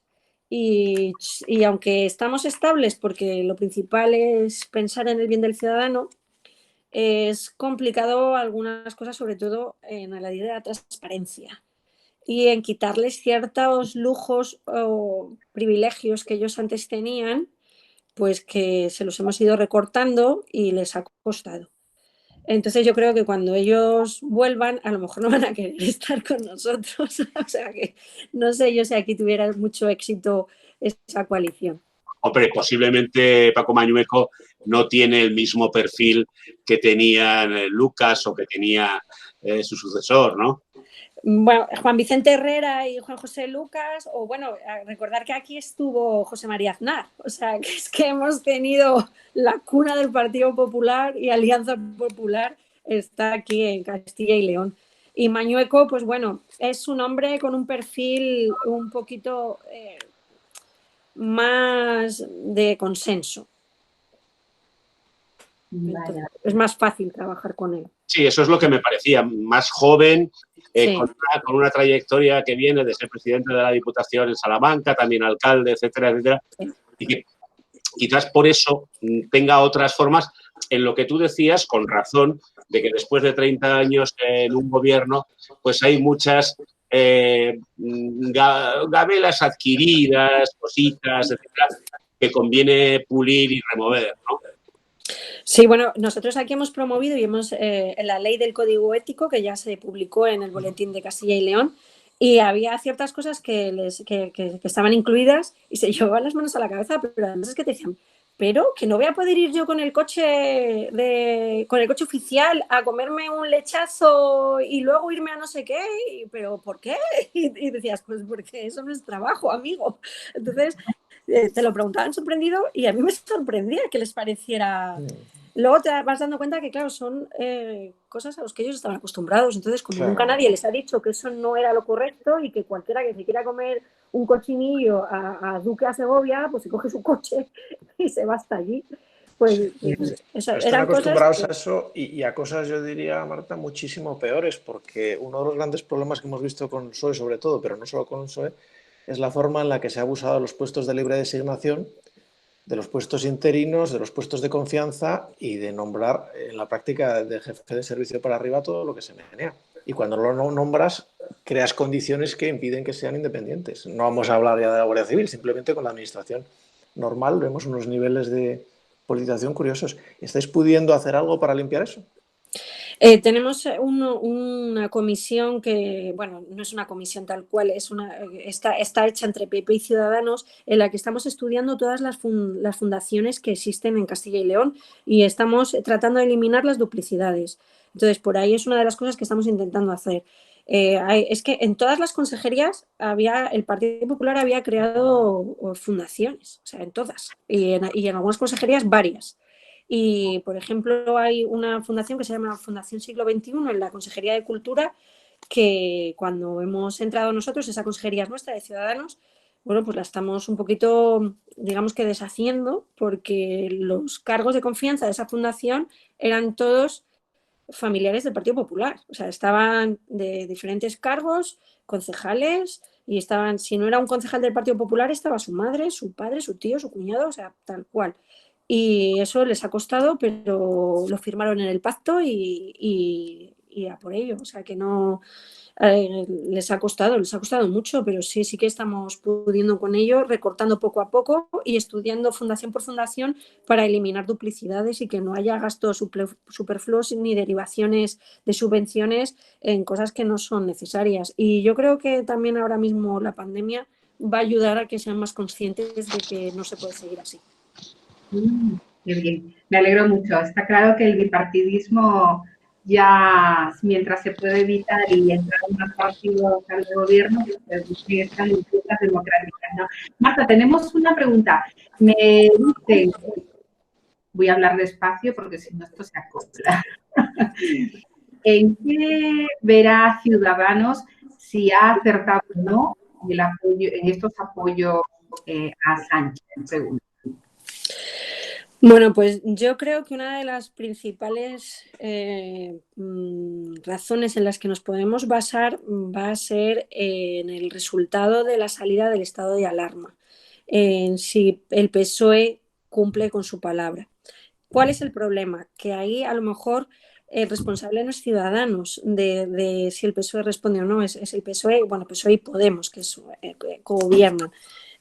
Y aunque estamos estables porque lo principal es pensar en el bien del ciudadano, es complicado algunas cosas, sobre todo en la ley de la transparencia y en quitarles ciertos lujos o privilegios que ellos antes tenían, pues que se los hemos ido recortando y les ha costado. Entonces yo creo que cuando ellos vuelvan, a lo mejor no van a querer estar con nosotros. O sea que no sé yo si aquí tuviera mucho éxito esa coalición. Hombre, posiblemente Paco Mañueco no tiene el mismo perfil que tenían Lucas o que tenía su sucesor, ¿no? Bueno, Juan Vicente Herrera y Juan José Lucas, o bueno, recordar que aquí estuvo José María Aznar, o sea, que es que hemos tenido la cuna del Partido Popular y Alianza Popular está aquí en Castilla y León. Y Mañueco, pues bueno, es un hombre con un perfil un poquito más de consenso. Entonces, es más fácil trabajar con él. Sí, eso es lo que me parecía, más joven, sí. con una trayectoria que viene de ser presidente de la Diputación en Salamanca, también alcalde, etcétera, etcétera, y que quizás por eso tenga otras formas en lo que tú decías, con razón, de que después de 30 años en un gobierno, pues hay muchas gabelas adquiridas, cositas, etcétera, que conviene pulir y remover, ¿no? Sí, bueno, nosotros aquí hemos promovido y hemos la ley del Código Ético, que ya se publicó en el Boletín de Castilla y León, Y había ciertas cosas que estaban incluidas y se llevaban las manos a la cabeza, pero además es que te decían, pero que no voy a poder ir yo con el coche oficial a comerme un lechazo y luego irme a no sé qué, pero ¿por qué? Y decías, pues porque eso no es trabajo, amigo. Entonces te lo preguntaban sorprendido y a mí me sorprendía que les pareciera. Luego te vas dando cuenta que, claro, son cosas a las que ellos estaban acostumbrados. Entonces, como nunca nadie les ha dicho que eso no era lo correcto y que cualquiera que se quiera comer un cochinillo a Duque a Segovia, pues se coge su coche y se va hasta allí. Pues están acostumbrados a eso y a cosas, yo diría, Marta, muchísimo peores, porque uno de los grandes problemas que hemos visto con el PSOE, sobre todo, pero no solo con el PSOE, es la forma en la que se ha abusado de los puestos de libre designación, de los puestos interinos, de los puestos de confianza y de nombrar en la práctica de jefe de servicio para arriba todo lo que se menea. Y cuando lo nombras, creas condiciones que impiden que sean independientes. No vamos a hablar ya de la Guardia Civil, simplemente con la administración normal vemos unos niveles de politización curiosos. ¿Estáis pudiendo hacer algo para limpiar eso? Tenemos una comisión que, bueno, no es una comisión tal cual, está hecha entre PP y Ciudadanos, en la que estamos estudiando todas las fundaciones que existen en Castilla y León y estamos tratando de eliminar las duplicidades. Entonces, por ahí es una de las cosas que estamos intentando hacer. Es que en todas las consejerías el Partido Popular había creado fundaciones, o sea, en todas, y en algunas consejerías varias. Y, por ejemplo, hay una fundación que se llama Fundación Siglo XXI en la Consejería de Cultura, que cuando hemos entrado nosotros, esa consejería es nuestra, de Ciudadanos, bueno, pues la estamos un poquito, digamos que deshaciendo, porque los cargos de confianza de esa fundación eran todos familiares del Partido Popular. O sea, estaban de diferentes cargos, concejales, y estaban, si no era un concejal del Partido Popular, estaba su madre, su padre, su tío, su cuñado, o sea, tal cual. Y eso les ha costado, pero lo firmaron en el pacto y a por ello. O sea, que no les ha costado mucho, pero sí que estamos pudiendo con ello, recortando poco a poco y estudiando fundación por fundación para eliminar duplicidades y que no haya gastos superfluos ni derivaciones de subvenciones en cosas que no son necesarias. Y yo creo que también ahora mismo la pandemia va a ayudar a que sean más conscientes de que no se puede seguir así. Qué bien, me alegro mucho. Está claro que el bipartidismo ya, mientras se puede evitar y entrar en más partidos al gobierno, pues están dispuestas democráticas, ¿no? Marta, tenemos una pregunta. Me dicen, voy a hablar despacio porque si no esto se acopla. ¿En qué verá Ciudadanos si ha acertado o no en estos apoyos a Sánchez? Pregunta. Bueno, pues yo creo que una de las principales razones en las que nos podemos basar va a ser en el resultado de la salida del estado de alarma, en si el PSOE cumple con su palabra. ¿Cuál es el problema? Que ahí a lo mejor el responsable no es Ciudadanos de si el PSOE responde o no, es el PSOE, bueno, PSOE y Podemos, que gobiernan.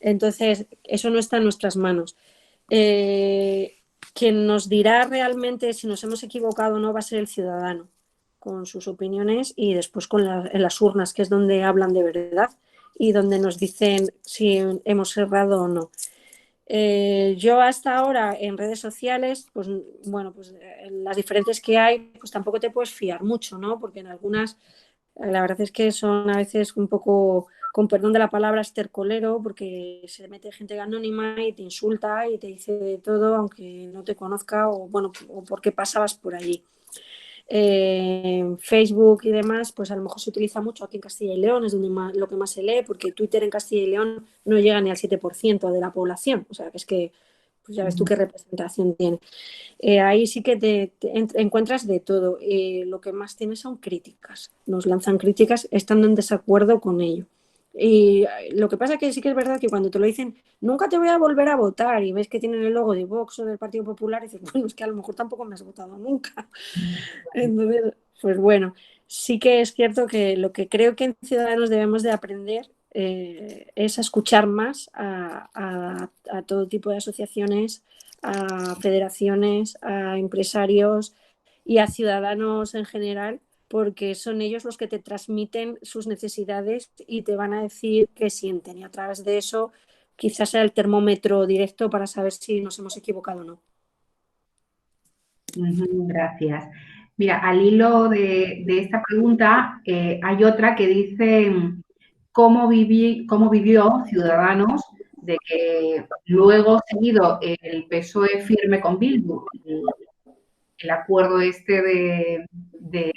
Entonces, eso no está en nuestras manos. Quien nos dirá realmente si nos hemos equivocado o no va a ser el ciudadano, con sus opiniones y después en las urnas, que es donde hablan de verdad y donde nos dicen si hemos errado o no. Yo hasta ahora en redes sociales, pues bueno, pues las diferentes que hay, pues tampoco te puedes fiar mucho, ¿no? Porque en algunas, la verdad es que son a veces un poco, con perdón de la palabra, estercolero, porque se mete gente anónima y te insulta y te dice de todo, aunque no te conozca o bueno, o porque pasabas por allí. Facebook y demás, pues a lo mejor se utiliza mucho aquí en Castilla y León, es donde lo que más se lee, porque Twitter en Castilla y León no llega ni al 7% de la población, o sea, que es que, pues ya ves tú qué representación tiene. Ahí sí que te encuentras de todo. Lo que más tienes son críticas, nos lanzan críticas estando en desacuerdo con ello. Y lo que pasa que sí que es verdad que cuando te lo dicen, nunca te voy a volver a votar y ves que tienen el logo de Vox o del Partido Popular y dices, bueno, es que a lo mejor tampoco me has votado nunca. Entonces, pues bueno, sí que es cierto que lo que creo que en Ciudadanos debemos de aprender es a escuchar más a todo tipo de asociaciones, a federaciones, a empresarios y a ciudadanos en general porque son ellos los que te transmiten sus necesidades y te van a decir qué sienten. Y a través de eso quizás sea el termómetro directo para saber si nos hemos equivocado o no. Gracias. Mira, al hilo de esta pregunta, hay otra que dice cómo vivió Ciudadanos de que luego seguido el PSOE firme con Bildu el acuerdo este de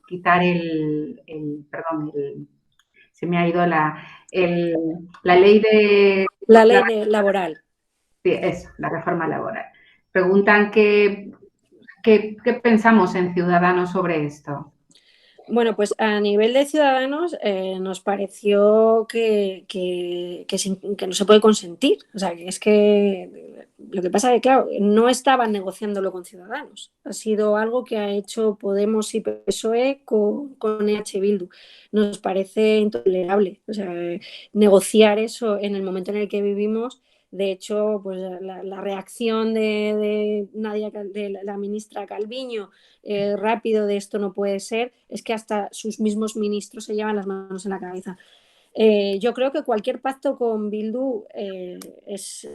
quitar se me ha ido la ley de... La ley laboral. Sí, eso, la reforma laboral. Preguntan qué pensamos en Ciudadanos sobre esto. Bueno, pues a nivel de Ciudadanos nos pareció que no se puede consentir. O sea, que es que lo que pasa es que, claro, no estaban negociándolo con Ciudadanos. Ha sido algo que ha hecho Podemos y PSOE con EH Bildu. Nos parece intolerable. O sea, negociar eso en el momento en el que vivimos. De hecho, pues la reacción de Nadia, de la ministra Calviño, rápido de esto no puede ser, es que hasta sus mismos ministros se llevan las manos en la cabeza. Yo creo que cualquier pacto con Bildu es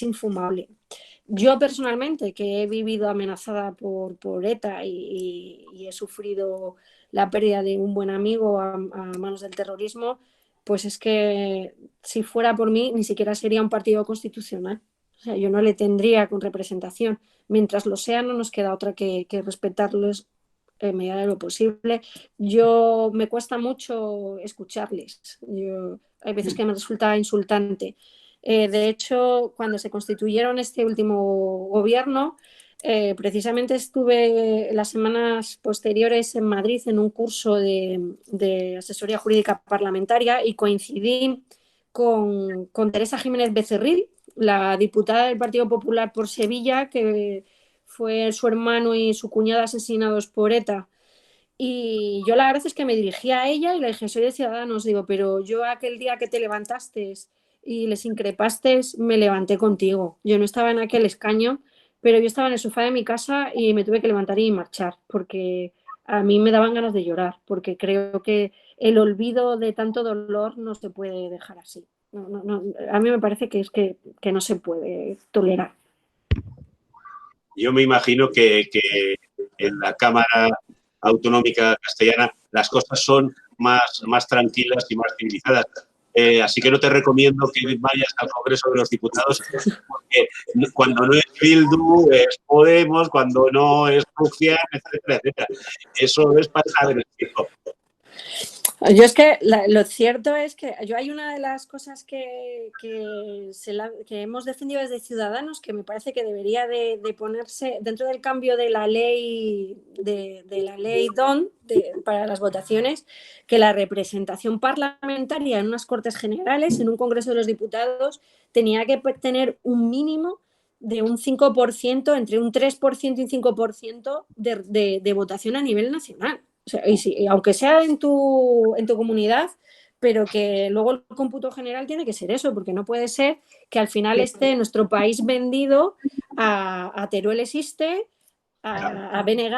infumable. Yo personalmente, que he vivido amenazada por ETA y he sufrido la pérdida de un buen amigo a manos del terrorismo, pues es que si fuera por mí ni siquiera sería un partido constitucional. O sea, yo no le tendría con representación. Mientras lo sea, no nos queda otra que respetarlos en medida de lo posible. Me cuesta mucho escucharles. Hay veces que me resulta insultante. De hecho, cuando se constituyeron este último gobierno, precisamente estuve las semanas posteriores en Madrid en un curso de asesoría jurídica parlamentaria y coincidí con Teresa Jiménez Becerril, la diputada del Partido Popular por Sevilla, que fue su hermano y su cuñada asesinados por ETA. Y yo la verdad es que me dirigí a ella y le dije, soy de Ciudadanos, digo, pero yo aquel día que te levantaste y les increpaste, me levanté contigo. Yo no estaba en aquel escaño, pero yo estaba en el sofá de mi casa y me tuve que levantar y marchar, porque a mí me daban ganas de llorar, porque creo que el olvido de tanto dolor no se puede dejar así. No, a mí me parece que no se puede tolerar. Yo me imagino que en la Cámara Autonómica Castellana las cosas son más tranquilas y más civilizadas. Así que no te recomiendo que vayas al Congreso de los Diputados, porque cuando no es Bildu, es Podemos, cuando no es Rufián, etcétera, etcétera. Eso es pasar el tiempo. Yo es que lo cierto es que hay una de las cosas que hemos defendido desde Ciudadanos que me parece que debería de ponerse dentro del cambio de la ley de la ley DON para las votaciones, que la representación parlamentaria en unas Cortes Generales, en un Congreso de los Diputados, tenía que tener un mínimo de un 5%, entre un 3% y un 5% de votación a nivel nacional. O sea, aunque sea en tu comunidad, pero que luego el cómputo general tiene que ser eso, porque no puede ser que al final esté nuestro país vendido a Teruel Existe, a BNG,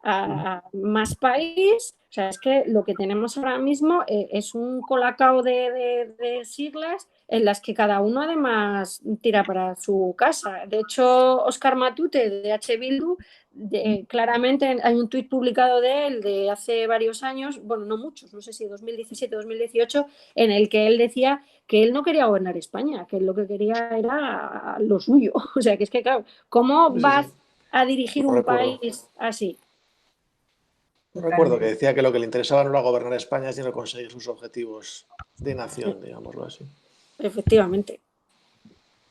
a Más País. O sea, es que lo que tenemos ahora mismo es un colacao de siglas en las que cada uno además tira para su casa. De hecho, Óscar Matute, de H. Bildu, claramente hay un tuit publicado de él de hace varios años, bueno, no muchos, no sé si 2017, 2018, en el que él decía que él no quería gobernar España, que lo que quería era lo suyo. O sea, que es que, claro, ¿cómo vas a dirigir un país así? No recuerdo que decía que lo que le interesaba no era gobernar España, sino conseguir sus objetivos de nación, digámoslo así. Efectivamente.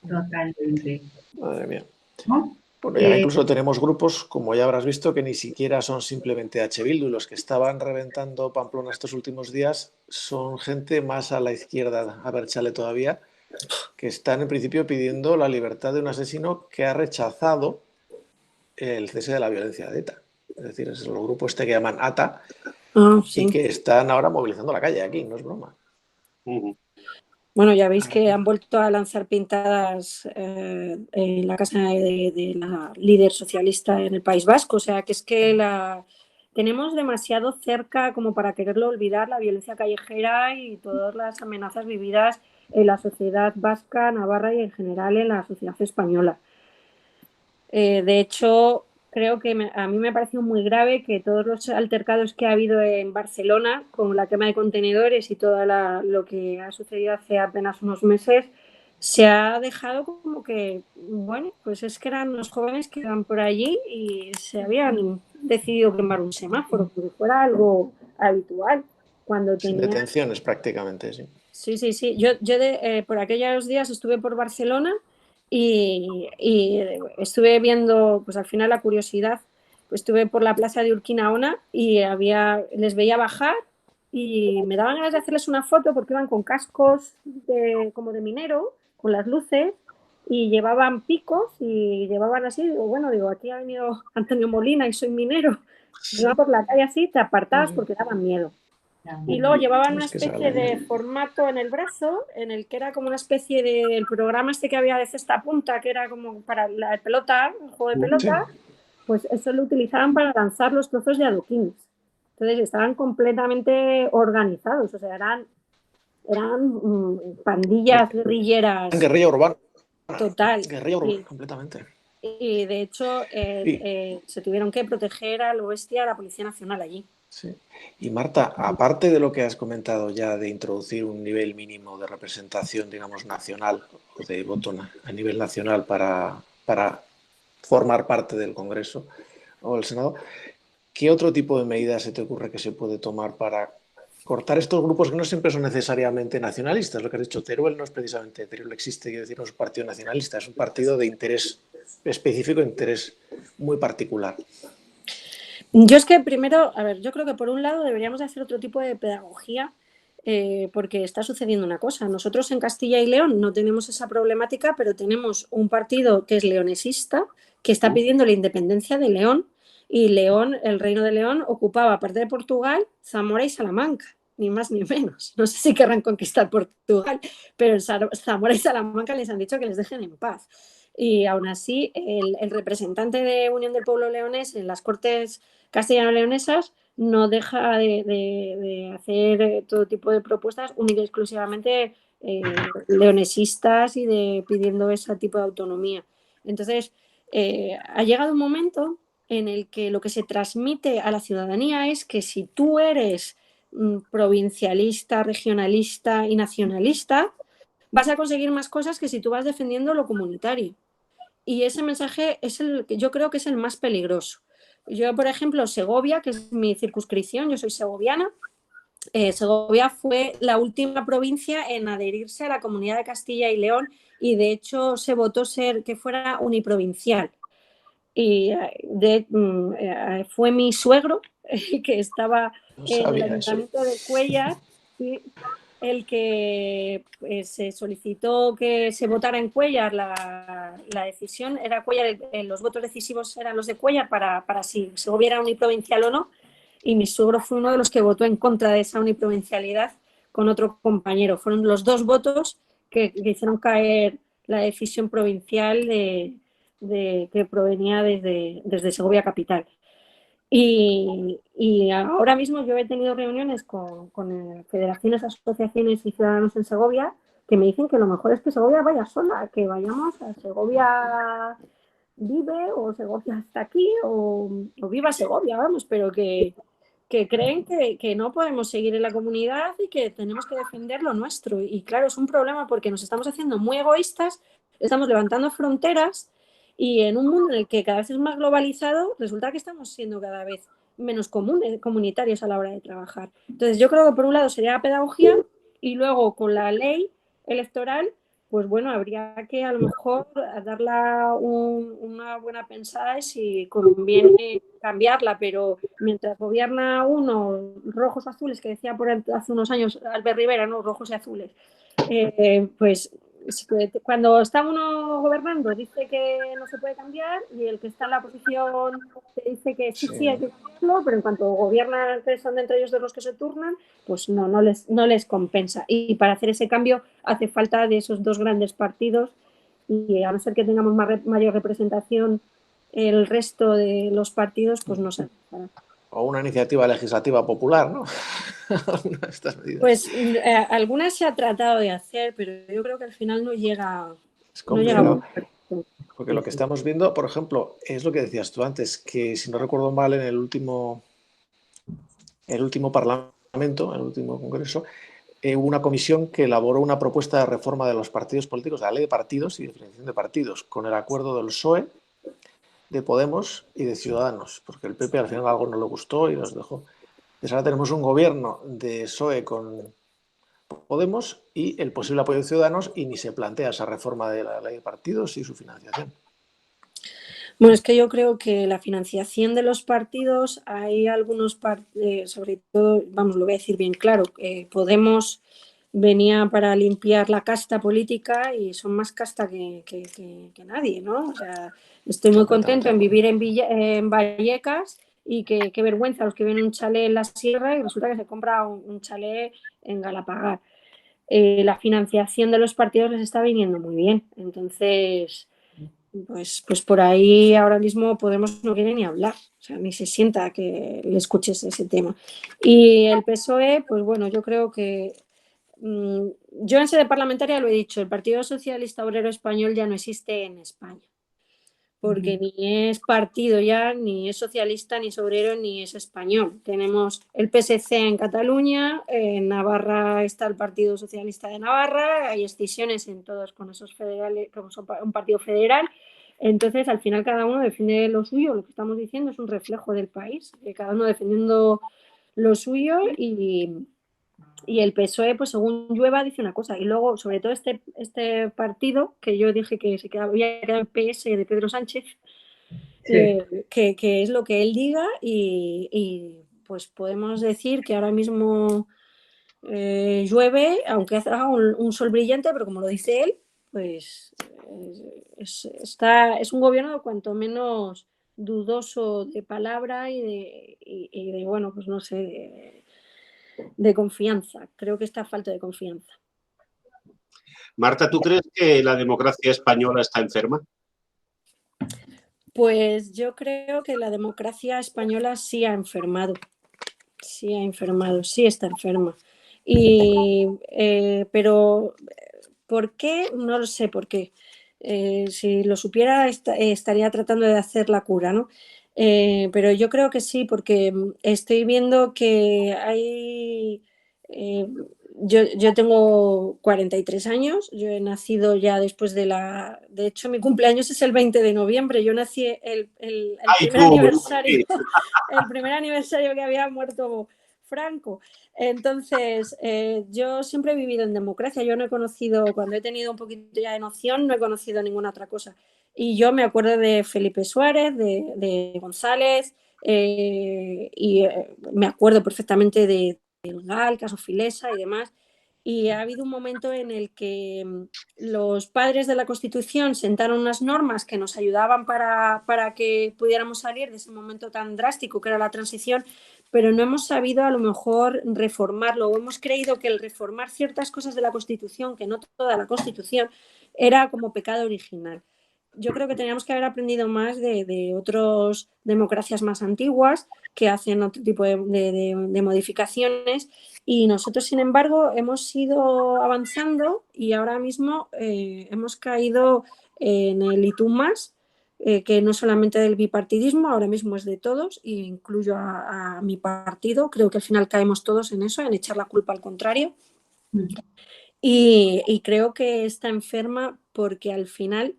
Totalmente. Madre mía. ¿No? Bueno, y ahora incluso tenemos grupos, como ya habrás visto, que ni siquiera son simplemente H. Bildu. Los que estaban reventando Pamplona estos últimos días son gente más a la izquierda, a Berchale todavía, que están en principio pidiendo la libertad de un asesino que ha rechazado el cese de la violencia de ETA. Es decir, es el grupo este que llaman ATA Sí. y que están ahora movilizando la calle aquí, no es broma. Bueno, ya veis que han vuelto a lanzar pintadas en la casa de la líder socialista en el País Vasco. O sea, que es que tenemos demasiado cerca como para quererlo olvidar la violencia callejera y todas las amenazas vividas en la sociedad vasca, navarra y en general en la sociedad española. De hecho, creo que a mí me ha parecido muy grave que todos los altercados que ha habido en Barcelona con la quema de contenedores y todo lo que ha sucedido hace apenas unos meses, se ha dejado como que, bueno, pues es que eran los jóvenes que iban por allí y se habían decidido quemar un semáforo, como si fuera algo habitual. Cuando Sin tenía... detenciones prácticamente, sí. Sí. Yo por aquellos días estuve por Barcelona y estuve viendo, pues al final la curiosidad, pues estuve por la plaza de Urquinaona y les veía bajar y me daban ganas de hacerles una foto porque iban con cascos como de minero, con las luces y llevaban picos y llevaban así, digo, aquí ha venido Antonio Molina y soy minero. Iban por la calle así, te apartabas porque daban miedo. Y luego llevaban una especie de formato en el brazo, en el que era como una especie del programa este que había de cesta punta, que era como para la pelota, un juego de pelota, pues eso lo utilizaban para lanzar los trozos de adoquines. Entonces estaban completamente organizados, o sea, eran pandillas guerrilleras. Guerrilla urbana. Total. Guerrilla urbana, completamente. Y de hecho se tuvieron que proteger a lo bestia a la Policía Nacional allí. Sí. Y Marta, aparte de lo que has comentado ya de introducir un nivel mínimo de representación, digamos, nacional, o de voto a nivel nacional para formar parte del Congreso o del Senado, ¿qué otro tipo de medidas se te ocurre que se puede tomar para cortar estos grupos que no siempre son necesariamente nacionalistas? Lo que has dicho, Teruel no es precisamente, Teruel existe, quiero decir, no es un partido nacionalista, es un partido de interés específico, interés muy particular. Yo es que primero, yo creo que por un lado deberíamos de hacer otro tipo de pedagogía porque está sucediendo una cosa. Nosotros en Castilla y León no tenemos esa problemática, pero tenemos un partido que es leonesista, que está pidiendo la independencia de León y León, el Reino de León, ocupaba, aparte de Portugal, Zamora y Salamanca, ni más ni menos. No sé si querrán conquistar Portugal, pero en Zamora y Salamanca les han dicho que les dejen en paz. Y aún así, el representante de Unión del Pueblo Leonés en las Cortes castellano-leonesas no deja de hacer todo tipo de propuestas únicamente y exclusivamente leonesistas y pidiendo ese tipo de autonomía. Entonces, ha llegado un momento en el que lo que se transmite a la ciudadanía es que si tú eres provincialista, regionalista y nacionalista, vas a conseguir más cosas que si tú vas defendiendo lo comunitario. Y ese mensaje es el que yo creo que es el más peligroso. Yo, por ejemplo, Segovia, que es mi circunscripción, yo soy segoviana, Segovia fue la última provincia en adherirse a la Comunidad de Castilla y León y de hecho se votó que fuera uniprovincial. Y fue mi suegro que estaba en el ayuntamiento de Cuéllar, el que se solicitó que se votara en Cuéllar la decisión, era Cuéllar, los votos decisivos eran los de Cuéllar para si se hubiera uniprovincial o no, y mi suegro fue uno de los que votó en contra de esa uniprovincialidad con otro compañero. Fueron los dos votos que hicieron caer la decisión provincial que provenía desde Segovia capital. Y ahora mismo yo he tenido reuniones con federaciones, asociaciones y ciudadanos en Segovia que me dicen que lo mejor es que Segovia vaya sola, que vayamos a Segovia vive o Segovia está aquí o viva Segovia, vamos, pero que creen que no podemos seguir en la comunidad y que tenemos que defender lo nuestro. Y claro, es un problema porque nos estamos haciendo muy egoístas, estamos levantando fronteras y en un mundo en el que cada vez es más globalizado, resulta que estamos siendo cada vez menos comunitarios a la hora de trabajar. Entonces, yo creo que por un lado sería la pedagogía y luego con la ley electoral, pues bueno, habría que a lo mejor darla una buena pensada y si conviene cambiarla, pero mientras gobierna uno, rojos o azules, que decía por hace unos años Albert Rivera, ¿no? Rojos y azules, pues cuando está uno gobernando dice que no se puede cambiar y el que está en la oposición te dice que sí hay que cambiarlo, pero en cuanto gobiernan, que son de entre ellos de los que se turnan, pues no les compensa. Y para hacer ese cambio hace falta de esos dos grandes partidos y a no ser que tengamos mayor representación el resto de los partidos, pues no se hará. O una iniciativa legislativa popular, ¿no? Alguna de estas medidas. Pues algunas se ha tratado de hacer, pero yo creo que al final no llega. Es No llega a complicado. buen puerto. Porque lo que estamos viendo, por ejemplo, es lo que decías tú antes, que si no recuerdo mal, en el último Parlamento, en el último Congreso, hubo una comisión que elaboró una propuesta de reforma de los partidos políticos, de la ley de partidos y diferenciación de partidos, con el acuerdo del PSOE, de Podemos y de Ciudadanos, porque el PP al final algo no le gustó y nos dejó. Entonces ahora tenemos un gobierno de PSOE con Podemos y el posible apoyo de Ciudadanos, y ni se plantea esa reforma de la ley de partidos y su financiación. Bueno, es que yo creo que la financiación de los partidos, hay algunos, sobre todo, vamos, lo voy a decir bien claro, Podemos venía para limpiar la casta política y son más casta que nadie, ¿no? O sea, estoy muy contento en vivir en Vallecas y qué vergüenza los que ven un chalet en la sierra y resulta que se compra un chalet en Galapagar. La financiación de los partidos les está viniendo muy bien, entonces... Pues por ahí ahora mismo Podemos no quiere ni hablar, o sea, ni se sienta que le escuches ese tema. Y el PSOE, pues bueno, yo creo que yo en sede parlamentaria lo he dicho, el Partido Socialista Obrero Español ya no existe en España, porque ni es partido ya, ni es socialista, ni es obrero, ni es español. Tenemos el PSC en Cataluña, en Navarra está el Partido Socialista de Navarra, hay escisiones en todos con esos federales, como son un partido federal. Entonces, al final, cada uno defiende lo suyo. Lo que estamos diciendo es un reflejo del país, cada uno defendiendo lo suyo y el PSOE, pues según llueva, dice una cosa. Y luego, sobre todo, este partido, que yo dije que se había quedado el PS de Pedro Sánchez, sí. que es lo que él diga y pues podemos decir que ahora mismo llueve, aunque haga un sol brillante, pero como lo dice él, pues es un gobierno cuanto menos dudoso de palabra y de bueno, pues no sé, de confianza. Creo que está falta de confianza. Marta, ¿tú crees que la democracia española está enferma? Pues yo creo que la democracia española sí ha enfermado, sí está enferma. Pero ¿por qué? No lo sé por qué. Si lo supiera estaría tratando de hacer la cura, ¿no? Pero yo creo que sí, porque estoy viendo que hay... Yo tengo 43 años, yo he nacido ya después de la... De hecho, mi cumpleaños es el 20 de noviembre, yo nací el primer aniversario, el primer aniversario que había muerto Franco. Entonces, yo siempre he vivido en democracia, yo no he conocido, cuando he tenido un poquito ya de noción, no he conocido ninguna otra cosa. Y yo me acuerdo de Felipe Suárez, de González, y me acuerdo perfectamente de Gal, Caso Filesa y demás. Y ha habido un momento en el que los padres de la Constitución sentaron unas normas que nos ayudaban para que pudiéramos salir de ese momento tan drástico que era la transición, pero no hemos sabido a lo mejor reformarlo, o hemos creído que el reformar ciertas cosas de la Constitución, que no toda la Constitución, era como pecado original. Yo creo que teníamos que haber aprendido más de otras democracias más antiguas que hacen otro tipo de modificaciones y nosotros, sin embargo, hemos ido avanzando y ahora mismo hemos caído en el y tú más, que no solamente del bipartidismo, ahora mismo es de todos e incluyo a mi partido. Creo que al final caemos todos en eso, en echar la culpa al contrario. Y creo que está enferma porque al final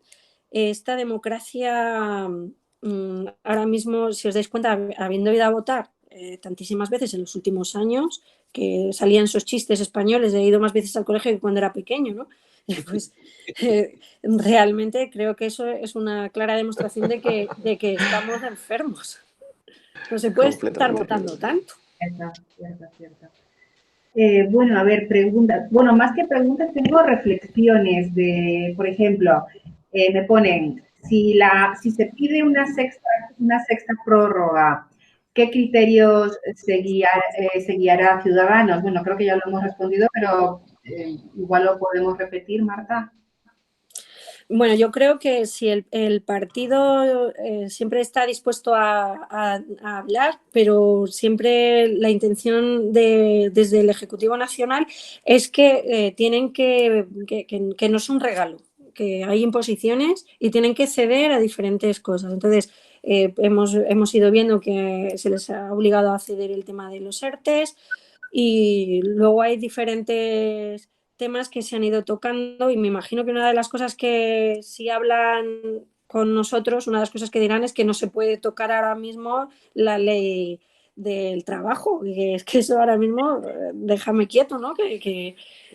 esta democracia ahora mismo, si os dais cuenta, habiendo ido a votar tantísimas veces en los últimos años, que salían esos chistes españoles, he ido más veces al colegio que cuando era pequeño, ¿no? Pues realmente creo que eso es una clara demostración de que estamos enfermos. No se puede estar votando tanto. Cierto. Bueno, a ver, preguntas. Bueno, más que preguntas, tengo reflexiones de, por ejemplo, me ponen, si se pide una sexta prórroga, ¿qué criterios se guiará Ciudadanos? Bueno, creo que ya lo hemos respondido, pero igual lo podemos repetir, Marta. Bueno, yo creo que si el partido siempre está dispuesto a hablar, pero siempre la intención desde el Ejecutivo Nacional es que tienen que no es un regalo, que hay imposiciones y tienen que ceder a diferentes cosas. Entonces, hemos ido viendo que se les ha obligado a ceder el tema de los ERTES y luego hay diferentes temas que se han ido tocando y me imagino que una de las cosas que si hablan con nosotros, una de las cosas que dirán es que no se puede tocar ahora mismo la ley del trabajo, y es que eso ahora mismo déjame quieto, ¿no?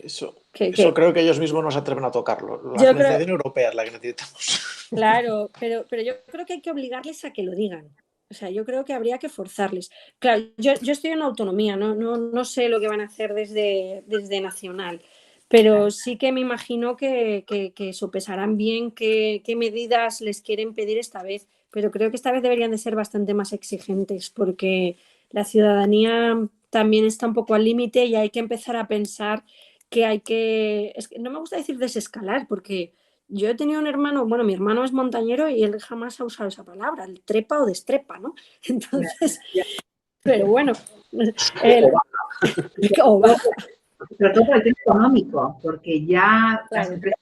Eso Que creo que ellos mismos no se atreven a tocarlo. La yo creo, financiación europea es la que necesitamos. claro, pero yo creo que hay que obligarles a que lo digan. O sea, yo creo que habría que forzarles. Claro, yo estoy en autonomía, no sé lo que van a hacer desde Nacional, pero sí que me imagino que sopesarán bien qué medidas les quieren pedir esta vez. Pero creo que esta vez deberían de ser bastante más exigentes porque la ciudadanía también está un poco al límite y hay que empezar a pensar es que no me gusta decir desescalar porque yo he tenido un hermano, bueno, mi hermano es montañero y él jamás ha usado esa palabra, el trepa o destrepa, ¿no? Entonces, pero bueno, él, o baja, Sobre todo por el tema económico, porque ya las claro. empresas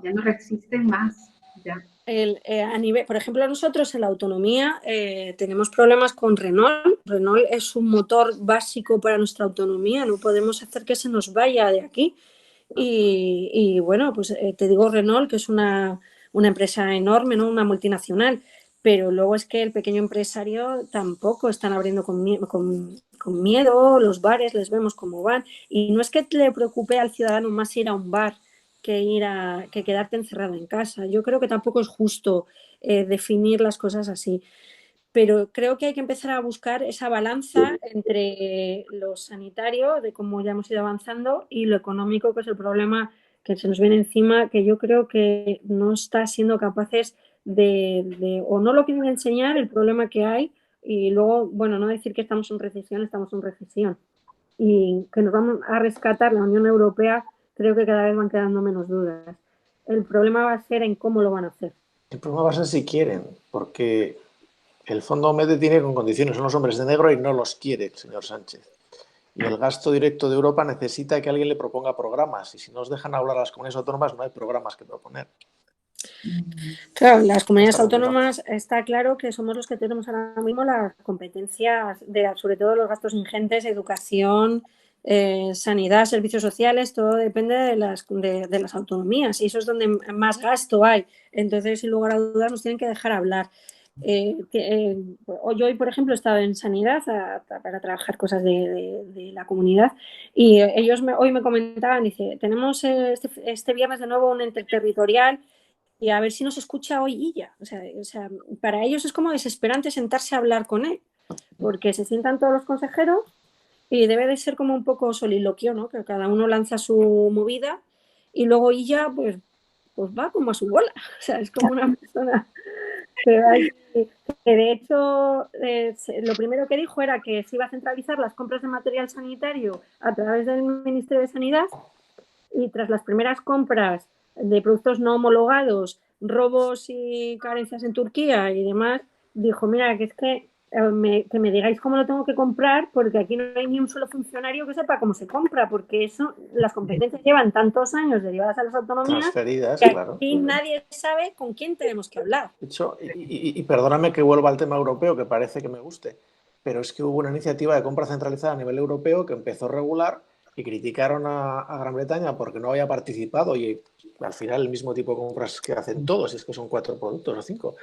ya no resisten más. Ya. A nivel, por ejemplo, nosotros en la autonomía tenemos problemas con Renault. Renault es un motor básico para nuestra autonomía, no podemos hacer que se nos vaya de aquí. Y bueno, pues te digo Renault, que es una empresa enorme, ¿no? Una multinacional, pero luego es que el pequeño empresario tampoco están abriendo con miedo, los bares les vemos cómo van, y no es que le preocupe al ciudadano más ir a un bar que quedarte encerrado en casa. Yo creo que tampoco es justo definir las cosas así, pero creo que hay que empezar a buscar esa balanza entre lo sanitario, de cómo ya hemos ido avanzando, y lo económico, que es el problema que se nos viene encima, que yo creo que no está siendo capaces o no lo quieren enseñar, el problema que hay, y luego, bueno, no decir que estamos en recesión, y que nos vamos a rescatar la Unión Europea, creo que cada vez van quedando menos dudas. El problema va a ser en cómo lo van a hacer. El problema va a ser si quieren, porque el Fondo MEDE tiene con condiciones unos hombres de negro y no los quiere el señor Sánchez. Y el gasto directo de Europa necesita que alguien le proponga programas. Y si nos dejan hablar a las comunidades autónomas, no hay programas que proponer. Claro, las comunidades autónomas está claro que somos los que tenemos ahora mismo las competencias sobre todo los gastos ingentes, educación, sanidad, servicios sociales, todo depende de las autonomías y eso es donde más gasto hay. Entonces, sin lugar a dudas, nos tienen que dejar hablar. Yo hoy, por ejemplo, he estado en sanidad para trabajar cosas de la comunidad y ellos hoy me comentaban, dice, tenemos este viernes de nuevo un ente territorial y a ver si nos escucha hoy y ya. O sea, para ellos es como desesperante sentarse a hablar con él, porque se sientan todos los consejeros y debe de ser como un poco soliloquio, ¿no? Que cada uno lanza su movida y luego Illa pues va como a su bola. O sea, es como una persona que de hecho lo primero que dijo era que se iba a centralizar las compras de material sanitario a través del Ministerio de Sanidad y tras las primeras compras de productos no homologados, robos y carencias en Turquía y demás, dijo, mira, que es que me digáis cómo lo tengo que comprar porque aquí no hay ni un solo funcionario que sepa cómo se compra, porque eso, las competencias llevan tantos años derivadas a las autonomías transferidas, que claro. aquí nadie sabe con quién tenemos que hablar. De hecho, y perdóname que vuelva al tema europeo, que parece que me guste, pero es que hubo una iniciativa de compra centralizada a nivel europeo que empezó regular y criticaron a Gran Bretaña porque no había participado y al final el mismo tipo de compras que hacen todos, es que son 4 productos o 5.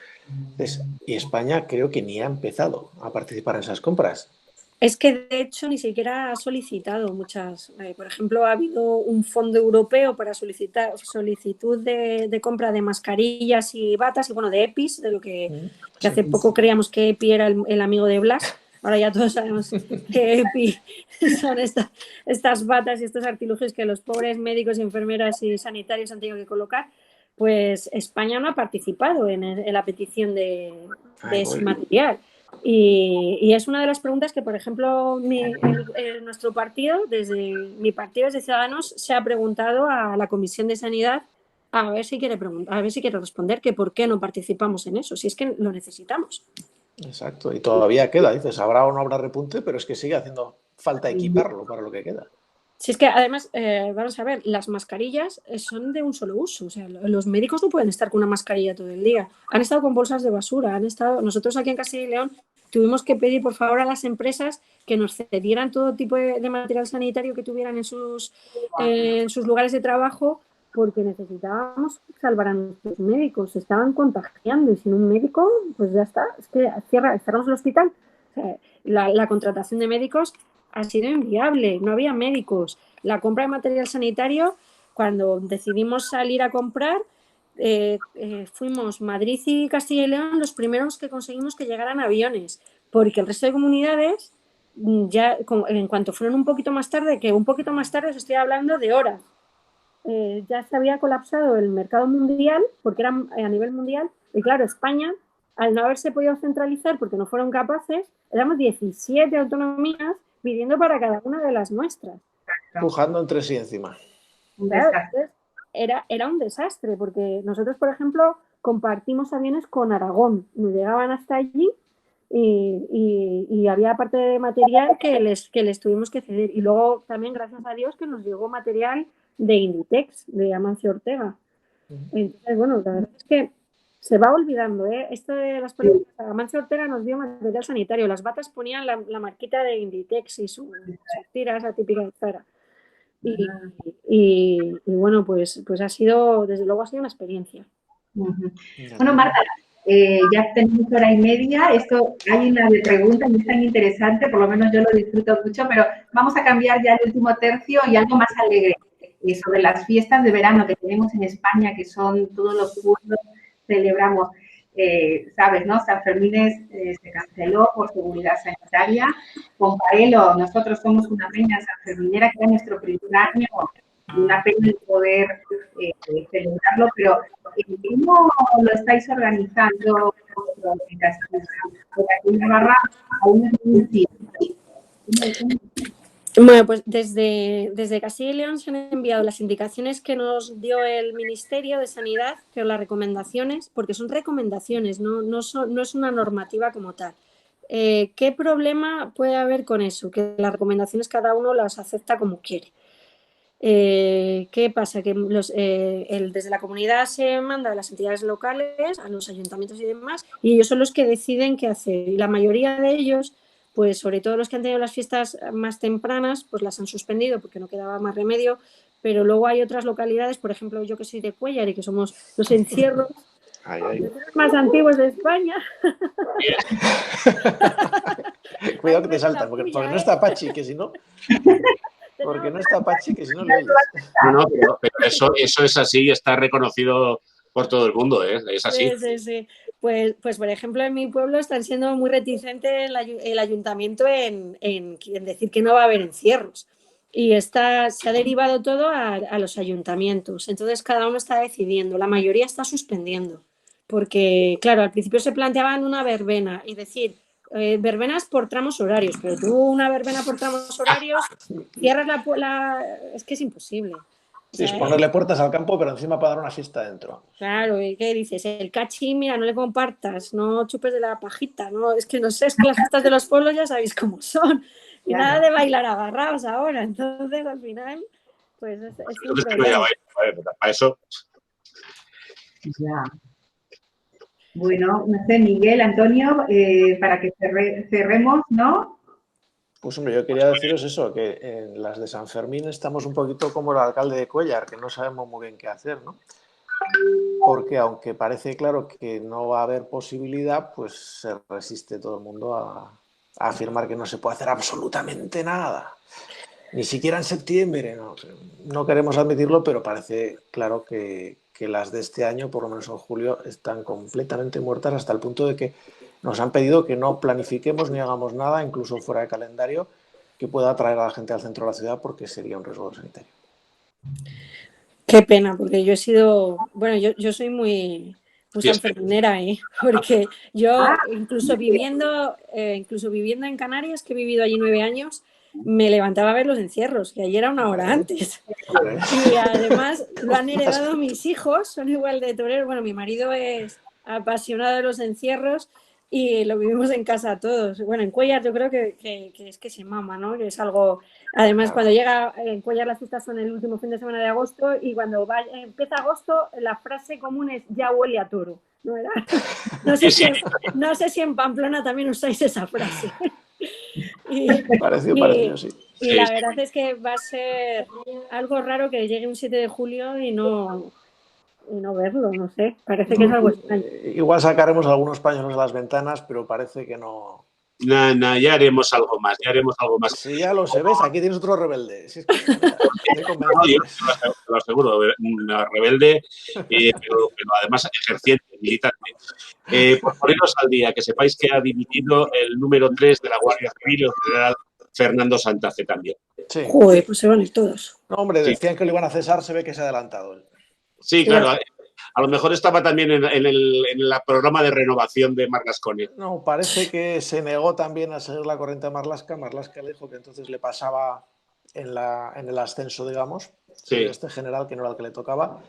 Entonces, y España creo que ni ha empezado a participar en esas compras. Es que de hecho ni siquiera ha solicitado muchas. Por ejemplo, ha habido un fondo europeo para solicitud de compra de mascarillas y batas y bueno, de EPIs, de lo que Sí. hace poco creíamos que EPI era el amigo de Blas. Ahora ya todos sabemos que EPI son estas batas y estos artilugios que los pobres médicos, enfermeras y sanitarios han tenido que colocar. Pues España no ha participado en la petición de ese material. Y es una de las preguntas que, por ejemplo, nuestro partido, desde mi partido, desde Ciudadanos, se ha preguntado a la Comisión de Sanidad a ver si quiere preguntar, a ver si quiere responder que por qué no participamos en eso, si es que lo necesitamos. Exacto, y todavía queda, dices, habrá o no habrá repunte, pero es que sigue haciendo falta equiparlo para lo que queda. Si es que además, vamos a ver, las mascarillas son de un solo uso. O sea, los médicos no pueden estar con una mascarilla todo el día. Han estado con bolsas de basura, nosotros aquí en Castilla y León tuvimos que pedir por favor a las empresas que nos cedieran todo tipo de material sanitario que tuvieran en sus lugares de trabajo, porque necesitábamos salvar a nuestros médicos. Se estaban contagiando y sin un médico, pues ya está. Es que cerramos el hospital. O sea, la contratación de médicos ha sido inviable, no había médicos. La compra de material sanitario, cuando decidimos salir a comprar, fuimos Madrid y Castilla y León los primeros que conseguimos que llegaran aviones, porque el resto de comunidades, ya en cuanto fueron un poquito más tarde, que un poquito más tarde os estoy hablando de horas, ya se había colapsado el mercado mundial, porque era a nivel mundial, y claro, España, al no haberse podido centralizar porque no fueron capaces, éramos 17 autonomías pidiendo para cada una de las nuestras. Pujando entre sí encima. Claro, era un desastre, porque nosotros, por ejemplo, compartimos aviones con Aragón, nos llegaban hasta allí y había parte de material que les tuvimos que ceder. Y luego también, gracias a Dios, que nos llegó material de Inditex, de Amancio Ortega. Entonces, bueno, la verdad es que se va olvidando, ¿eh? Esto de las políticas, Amancio Ortega nos dio material sanitario, las batas ponían la marquita de Inditex y sus tiras, la típica de Zara. Y bueno, pues ha sido, desde luego ha sido una experiencia. Bueno, Marta, ya tenemos hora y media. Esto hay una pregunta y es tan interesante, por lo menos yo lo disfruto mucho, pero vamos a cambiar ya el último tercio y algo más alegre sobre las fiestas de verano que tenemos en España, que son todos los pueblos, celebramos, sabes, ¿no? San Fermín se canceló por seguridad sanitaria. Con Parelo, nosotros somos una peña sanferminera que era nuestro primer año, una pena el poder celebrarlo, pero ¿cómo lo estáis organizando en Castilla? Porque aquí en Navarra aún es muy difícil. Bueno, pues desde Castilla y León se han enviado las indicaciones que nos dio el Ministerio de Sanidad, pero las recomendaciones, porque son recomendaciones, no es una normativa como tal. ¿Qué problema puede haber con eso? Que las recomendaciones cada uno las acepta como quiere. ¿Qué pasa? Que desde la comunidad se manda a las entidades locales, a los ayuntamientos y demás, y ellos son los que deciden qué hacer. Y la mayoría de ellos, pues sobre todo los que han tenido las fiestas más tempranas, pues las han suspendido porque no quedaba más remedio, pero luego hay otras localidades, por ejemplo, yo que soy de Cuéllar y que somos los encierros los más antiguos de España. Cuidado que te saltan, porque no está Pachi, que si no... Porque no está Pachi, que si no le oyes. No, pero eso es así, está reconocido por todo el mundo, ¿eh? Es así. Sí. Pues, por ejemplo, en mi pueblo están siendo muy reticentes el ayuntamiento en decir que no va a haber encierros. Y se ha derivado todo a los ayuntamientos. Entonces, cada uno está decidiendo. La mayoría está suspendiendo. Porque, claro, al principio se planteaban una verbena y decir... verbenas por tramos horarios, pero tú una verbena por tramos horarios cierras es que es imposible. Sí, es ponerle puertas al campo, pero encima para dar una fiesta dentro. Claro, ¿y qué dices? El cachi, mira, no le compartas, no chupes de la pajita, no, es que no sé, es que las fiestas de los pueblos ya sabéis cómo son, y nada de bailar agarrados ahora, entonces al final, pues es un problema. Para eso. Ya. Bueno, no sé, Miguel, Antonio, para que cerremos, ¿no? Pues hombre, yo quería deciros eso, que en las de San Fermín estamos un poquito como el alcalde de Cuéllar, que no sabemos muy bien qué hacer, ¿no? Porque aunque parece claro que no va a haber posibilidad, pues se resiste todo el mundo a afirmar que no se puede hacer absolutamente nada. Ni siquiera en septiembre, no queremos admitirlo, pero parece claro que las de este año, por lo menos en julio, están completamente muertas hasta el punto de que nos han pedido que no planifiquemos ni hagamos nada, incluso fuera de calendario, que pueda atraer a la gente al centro de la ciudad porque sería un riesgo sanitario. Qué pena, porque yo he sido, bueno, yo soy muy sanferminera, porque yo incluso viviendo en Canarias, que he vivido allí 9 años, me levantaba a ver los encierros, que ayer era una hora antes. Y además lo han heredado mis hijos, son igual de toreros. Bueno, mi marido es apasionado de los encierros y lo vivimos en casa todos. Bueno, en Cuéllar yo creo que es que se mama, ¿no? Que es algo... Además, cuando llega en Cuéllar las fiestas son el último fin de semana de agosto y cuando empieza agosto la frase común es ya huele a toro. No sé si en Pamplona también usáis esa frase. Parecido, sí. Y la verdad es que va a ser algo raro que llegue un 7 de julio y no verlo, no sé. Parece que es algo extraño. Igual sacaremos algunos pañuelos de las ventanas, pero parece que no. No, ya haremos algo más, Sí, ya lo sé, ¿ves? Aquí tienes otro rebelde. Si es que, no, yo te lo aseguro, rebelde, pero además ejerciente, militante. Por poneros al día, que sepáis que ha dimitido el número 3 de la Guardia Civil, el general Fernando Santace también. Sí. Joder, pues se van a ir todos. No, hombre, decían que lo iban a cesar, se ve que se ha adelantado. Sí, claro. A lo mejor estaba también en el programa de renovación de Marlasconi. No, parece que se negó también a seguir la corriente de Marlaska. Marlaska le dijo que entonces le pasaba en el ascenso, digamos, sí. Este general, que no era el que le tocaba.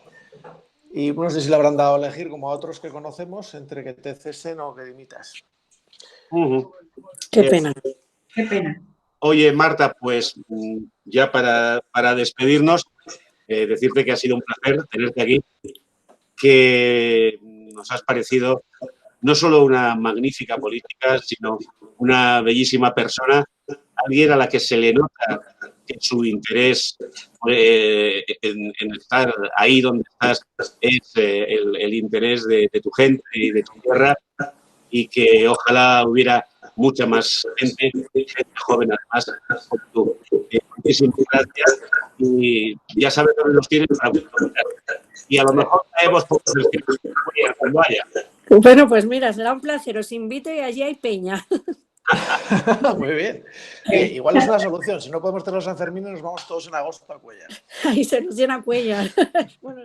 Y no sé si le habrán dado a elegir, como a otros que conocemos, entre que te cesen o que dimitas. Qué pena. Qué pena. Oye, Marta, pues ya para despedirnos, decirte que ha sido un placer tenerte aquí, que nos has parecido no solo una magnífica política, sino una bellísima persona, alguien a la que se le nota que su interés en estar ahí donde estás es el interés de tu gente y de tu tierra, y que ojalá hubiera mucha más gente joven además como tú. Muchísimas gracias y ya sabes dónde los tienes para comentar. Y a lo mejor traemos pocos cuando haya. Bueno, pues mira, será un placer. Os invito y allí hay peña. Muy bien. Igual es una solución. Si no podemos tener los Sanfermines, nos vamos todos en agosto a Cuéllar. Ahí se nos llena Cuéllar. Bueno,